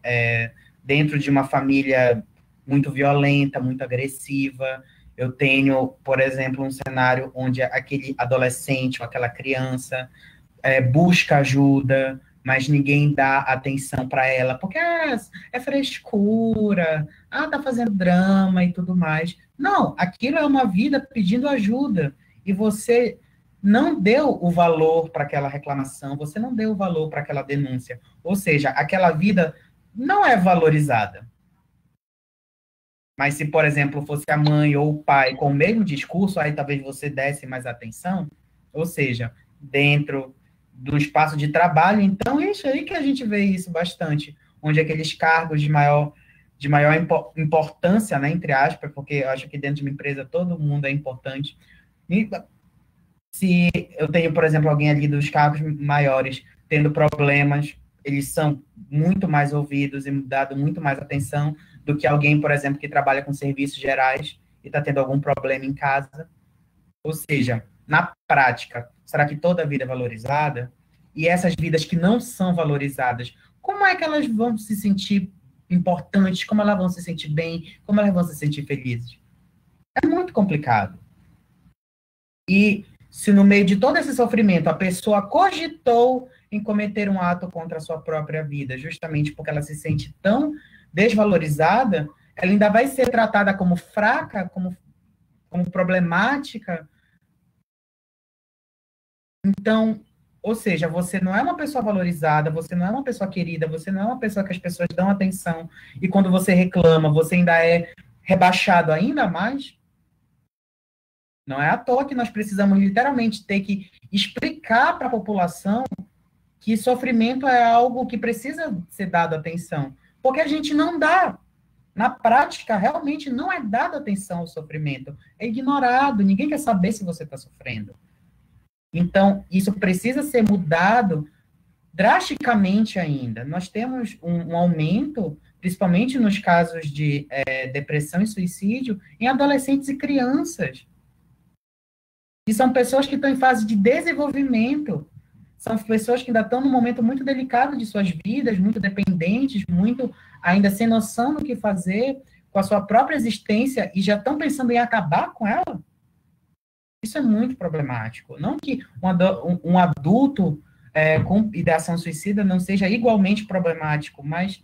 S1: dentro de uma família muito violenta, muito agressiva, eu tenho, por exemplo, um cenário onde aquele adolescente ou aquela criança busca ajuda, mas ninguém dá atenção para ela, porque é frescura, tá fazendo drama e tudo mais. Não, aquilo é uma vida pedindo ajuda, e você não deu o valor para aquela reclamação, você não deu o valor para aquela denúncia. Ou seja, aquela vida não é valorizada. Mas se, por exemplo, fosse a mãe ou o pai com o mesmo discurso, aí talvez você desse mais atenção. Ou seja, dentro do espaço de trabalho, então é isso aí que a gente vê isso bastante, onde aqueles cargos de de maior importância, né, entre aspas, porque eu acho que dentro de uma empresa todo mundo é importante. E se eu tenho, por exemplo, alguém ali dos cargos maiores tendo problemas, eles são muito mais ouvidos e dado muito mais atenção do que alguém, por exemplo, que trabalha com serviços gerais e está tendo algum problema em casa. Ou seja, na prática, será que toda a vida é valorizada? E essas vidas que não são valorizadas, como é que elas vão se sentir importantes? Como elas vão se sentir bem? Como elas vão se sentir felizes? É muito complicado. E se no meio de todo esse sofrimento a pessoa cogitou em cometer um ato contra a sua própria vida, justamente porque ela se sente tão desvalorizada, ela ainda vai ser tratada como fraca, como problemática. Então, ou seja, você não é uma pessoa valorizada, você não é uma pessoa querida, você não é uma pessoa que as pessoas dão atenção, e quando você reclama, você ainda é rebaixado ainda mais. Não é à toa que nós precisamos literalmente ter que explicar para a população que sofrimento é algo que precisa ser dado atenção, porque a gente não dá. Na prática, realmente não é dado atenção ao sofrimento, é ignorado, ninguém quer saber se você está sofrendo. Então, isso precisa ser mudado drasticamente ainda. Nós temos um aumento, principalmente nos casos de depressão e suicídio, em adolescentes e crianças. E são pessoas que estão em fase de desenvolvimento, são pessoas que ainda estão num momento muito delicado de suas vidas, muito dependentes, muito ainda sem noção do que fazer com a sua própria existência e já estão pensando em acabar com ela. Isso é muito problemático. Não que um adulto com ideação suicida não seja igualmente problemático, mas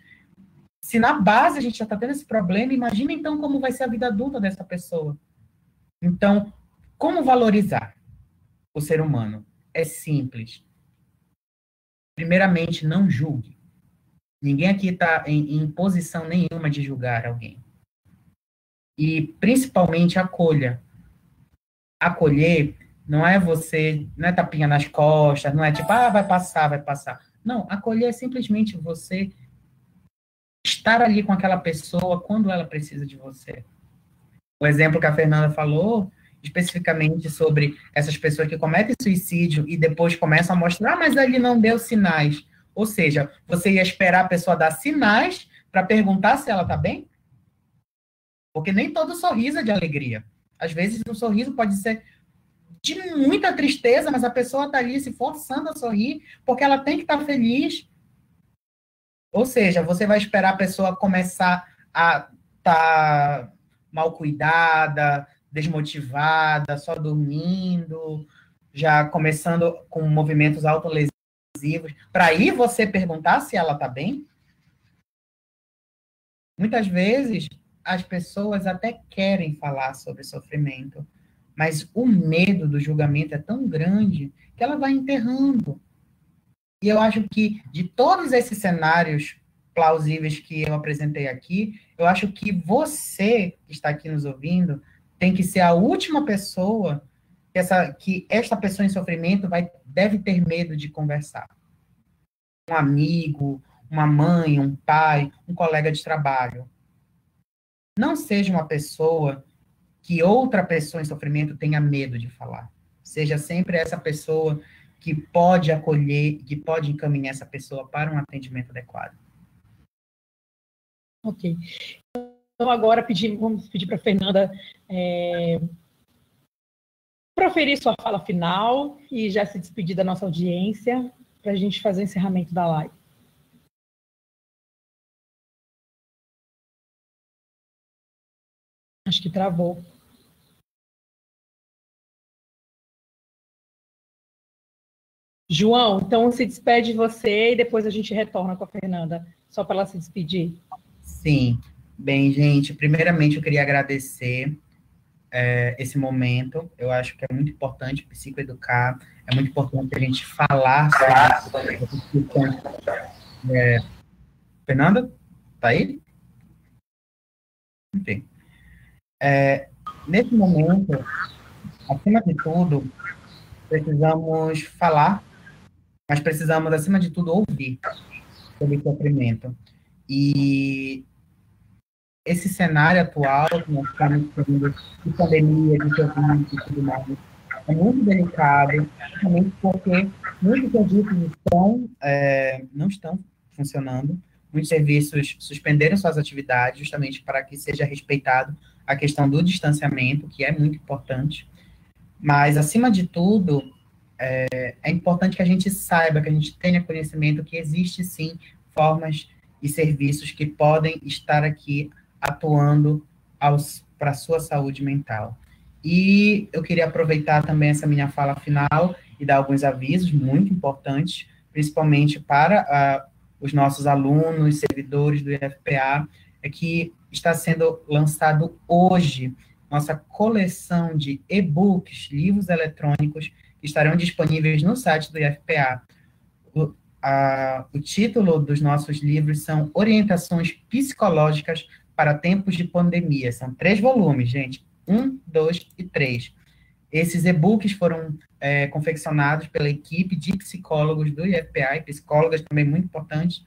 S1: se na base a gente já está tendo esse problema, imagina então como vai ser a vida adulta dessa pessoa. Então, como valorizar o ser humano? É simples. Primeiramente, não julgue. Ninguém aqui está em posição nenhuma de julgar alguém. E, principalmente, acolha. Acolher não é você, não é tapinha nas costas, não é tipo, vai passar, vai passar. Não, acolher é simplesmente você estar ali com aquela pessoa quando ela precisa de você. O exemplo que a Fernanda falou, especificamente sobre essas pessoas que cometem suicídio e depois começam a mostrar, mas ele não deu sinais. Ou seja, você ia esperar a pessoa dar sinais para perguntar se ela está bem? Porque nem todo sorriso é de alegria. Às vezes, um sorriso pode ser de muita tristeza, mas a pessoa está ali se forçando a sorrir porque ela tem que estar feliz. Ou seja, você vai esperar a pessoa começar a estar mal cuidada, desmotivada, só dormindo, já começando com movimentos autolesivos, para aí você perguntar se ela está bem? Muitas vezes, as pessoas até querem falar sobre sofrimento, mas o medo do julgamento é tão grande que ela vai enterrando. E eu acho que, de todos esses cenários plausíveis que eu apresentei aqui, eu acho que você, que está aqui nos ouvindo, tem que ser a última pessoa que esta pessoa em sofrimento deve ter medo de conversar. Um amigo, uma mãe, um pai, um colega de trabalho. Não seja uma pessoa que outra pessoa em sofrimento tenha medo de falar. Seja sempre essa pessoa que pode acolher, que pode encaminhar essa pessoa para um atendimento adequado.
S2: Ok. Então, agora vamos pedir para a Fernanda proferir sua fala final e já se despedir da nossa audiência para a gente fazer o encerramento da live. Acho que travou. João, então se despede de você e depois a gente retorna com a Fernanda, só para ela se despedir.
S1: Sim. Bem, gente, primeiramente eu queria agradecer esse momento. Eu acho que é muito importante psicoeducar, é muito importante a gente falar sobre Fernanda, tá aí? Enfim. Nesse momento, acima de tudo, precisamos falar, mas precisamos, acima de tudo, ouvir sobre o sofrimento. E esse cenário atual, que nós estamos falando de pandemia, de Covid e tudo mais, é muito delicado, principalmente porque muitos serviços não estão funcionando, muitos serviços suspenderam suas atividades justamente para que seja respeitado a questão do distanciamento, que é muito importante, mas, acima de tudo, é importante que a gente saiba, que a gente tenha conhecimento que existe, sim, formas e serviços que podem estar aqui atuando para a sua saúde mental. E eu queria aproveitar também essa minha fala final e dar alguns avisos muito importantes, principalmente para os nossos alunos, servidores do IFPA, que está sendo lançado hoje nossa coleção de e-books, livros eletrônicos, que estarão disponíveis no site do IFPA. O título dos nossos livros são Orientações Psicológicas para Tempos de Pandemia. São 3 volumes, gente. 1, 2 e 3. Esses e-books foram confeccionados pela equipe de psicólogos do IFPA, e psicólogas também muito importantes,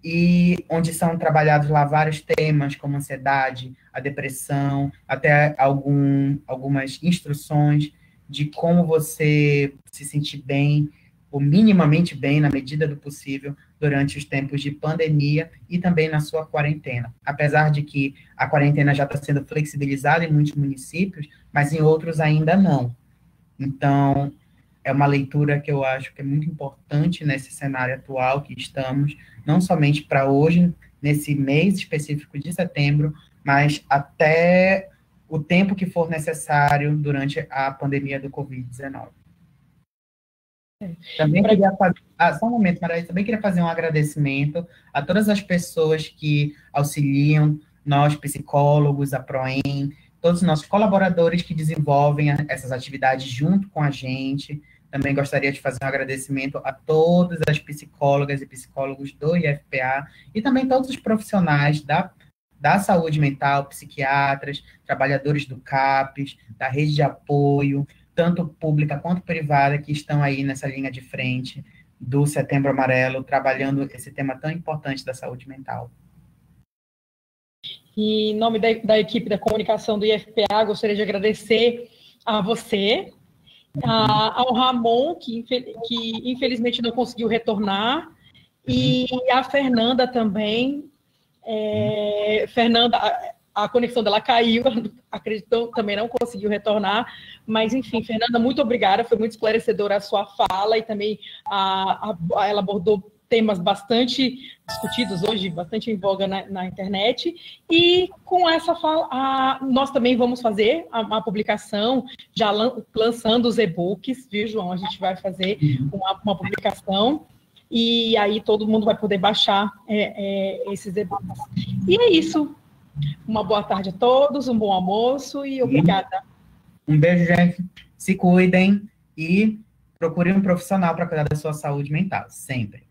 S1: e onde são trabalhados lá vários temas, como ansiedade, a depressão, até algumas instruções de como você se sentir bem, ou minimamente bem, na medida do possível, durante os tempos de pandemia e também na sua quarentena. Apesar de que a quarentena já está sendo flexibilizada em muitos municípios, mas em outros ainda não. Então, é uma leitura que eu acho que é muito importante nesse cenário atual que estamos, não somente para hoje, nesse mês específico de setembro, mas até o tempo que for necessário durante a pandemia do Covid-19. Também queria fazer, só um momento, Maraísa, também queria fazer um agradecimento a todas as pessoas que auxiliam nós, psicólogos, a Proem, todos os nossos colaboradores que desenvolvem essas atividades junto com a gente. Também gostaria de fazer um agradecimento a todas as psicólogas e psicólogos do IFPA e também todos os profissionais da saúde mental, psiquiatras, trabalhadores do CAPES, da rede de apoio, tanto pública quanto privada, que estão aí nessa linha de frente do Setembro Amarelo, trabalhando esse tema tão importante da saúde mental.
S2: E em nome da equipe da comunicação do IFPA, gostaria de agradecer a você, ao Ramon, que infelizmente não conseguiu retornar, e a Fernanda também. Fernanda, a conexão dela caiu, acredito, também não conseguiu retornar, mas enfim, Fernanda, muito obrigada, foi muito esclarecedora a sua fala, e também ela abordou temas bastante discutidos hoje, bastante em voga na internet, e com essa fala, nós também vamos fazer uma publicação, já lançando os e-books, viu, João? A gente vai fazer uma publicação, e aí todo mundo vai poder baixar esses e-books. E é isso. Uma boa tarde a todos, um bom almoço e obrigada.
S1: Um beijo, gente. Se cuidem e procurem um profissional para cuidar da sua saúde mental, sempre.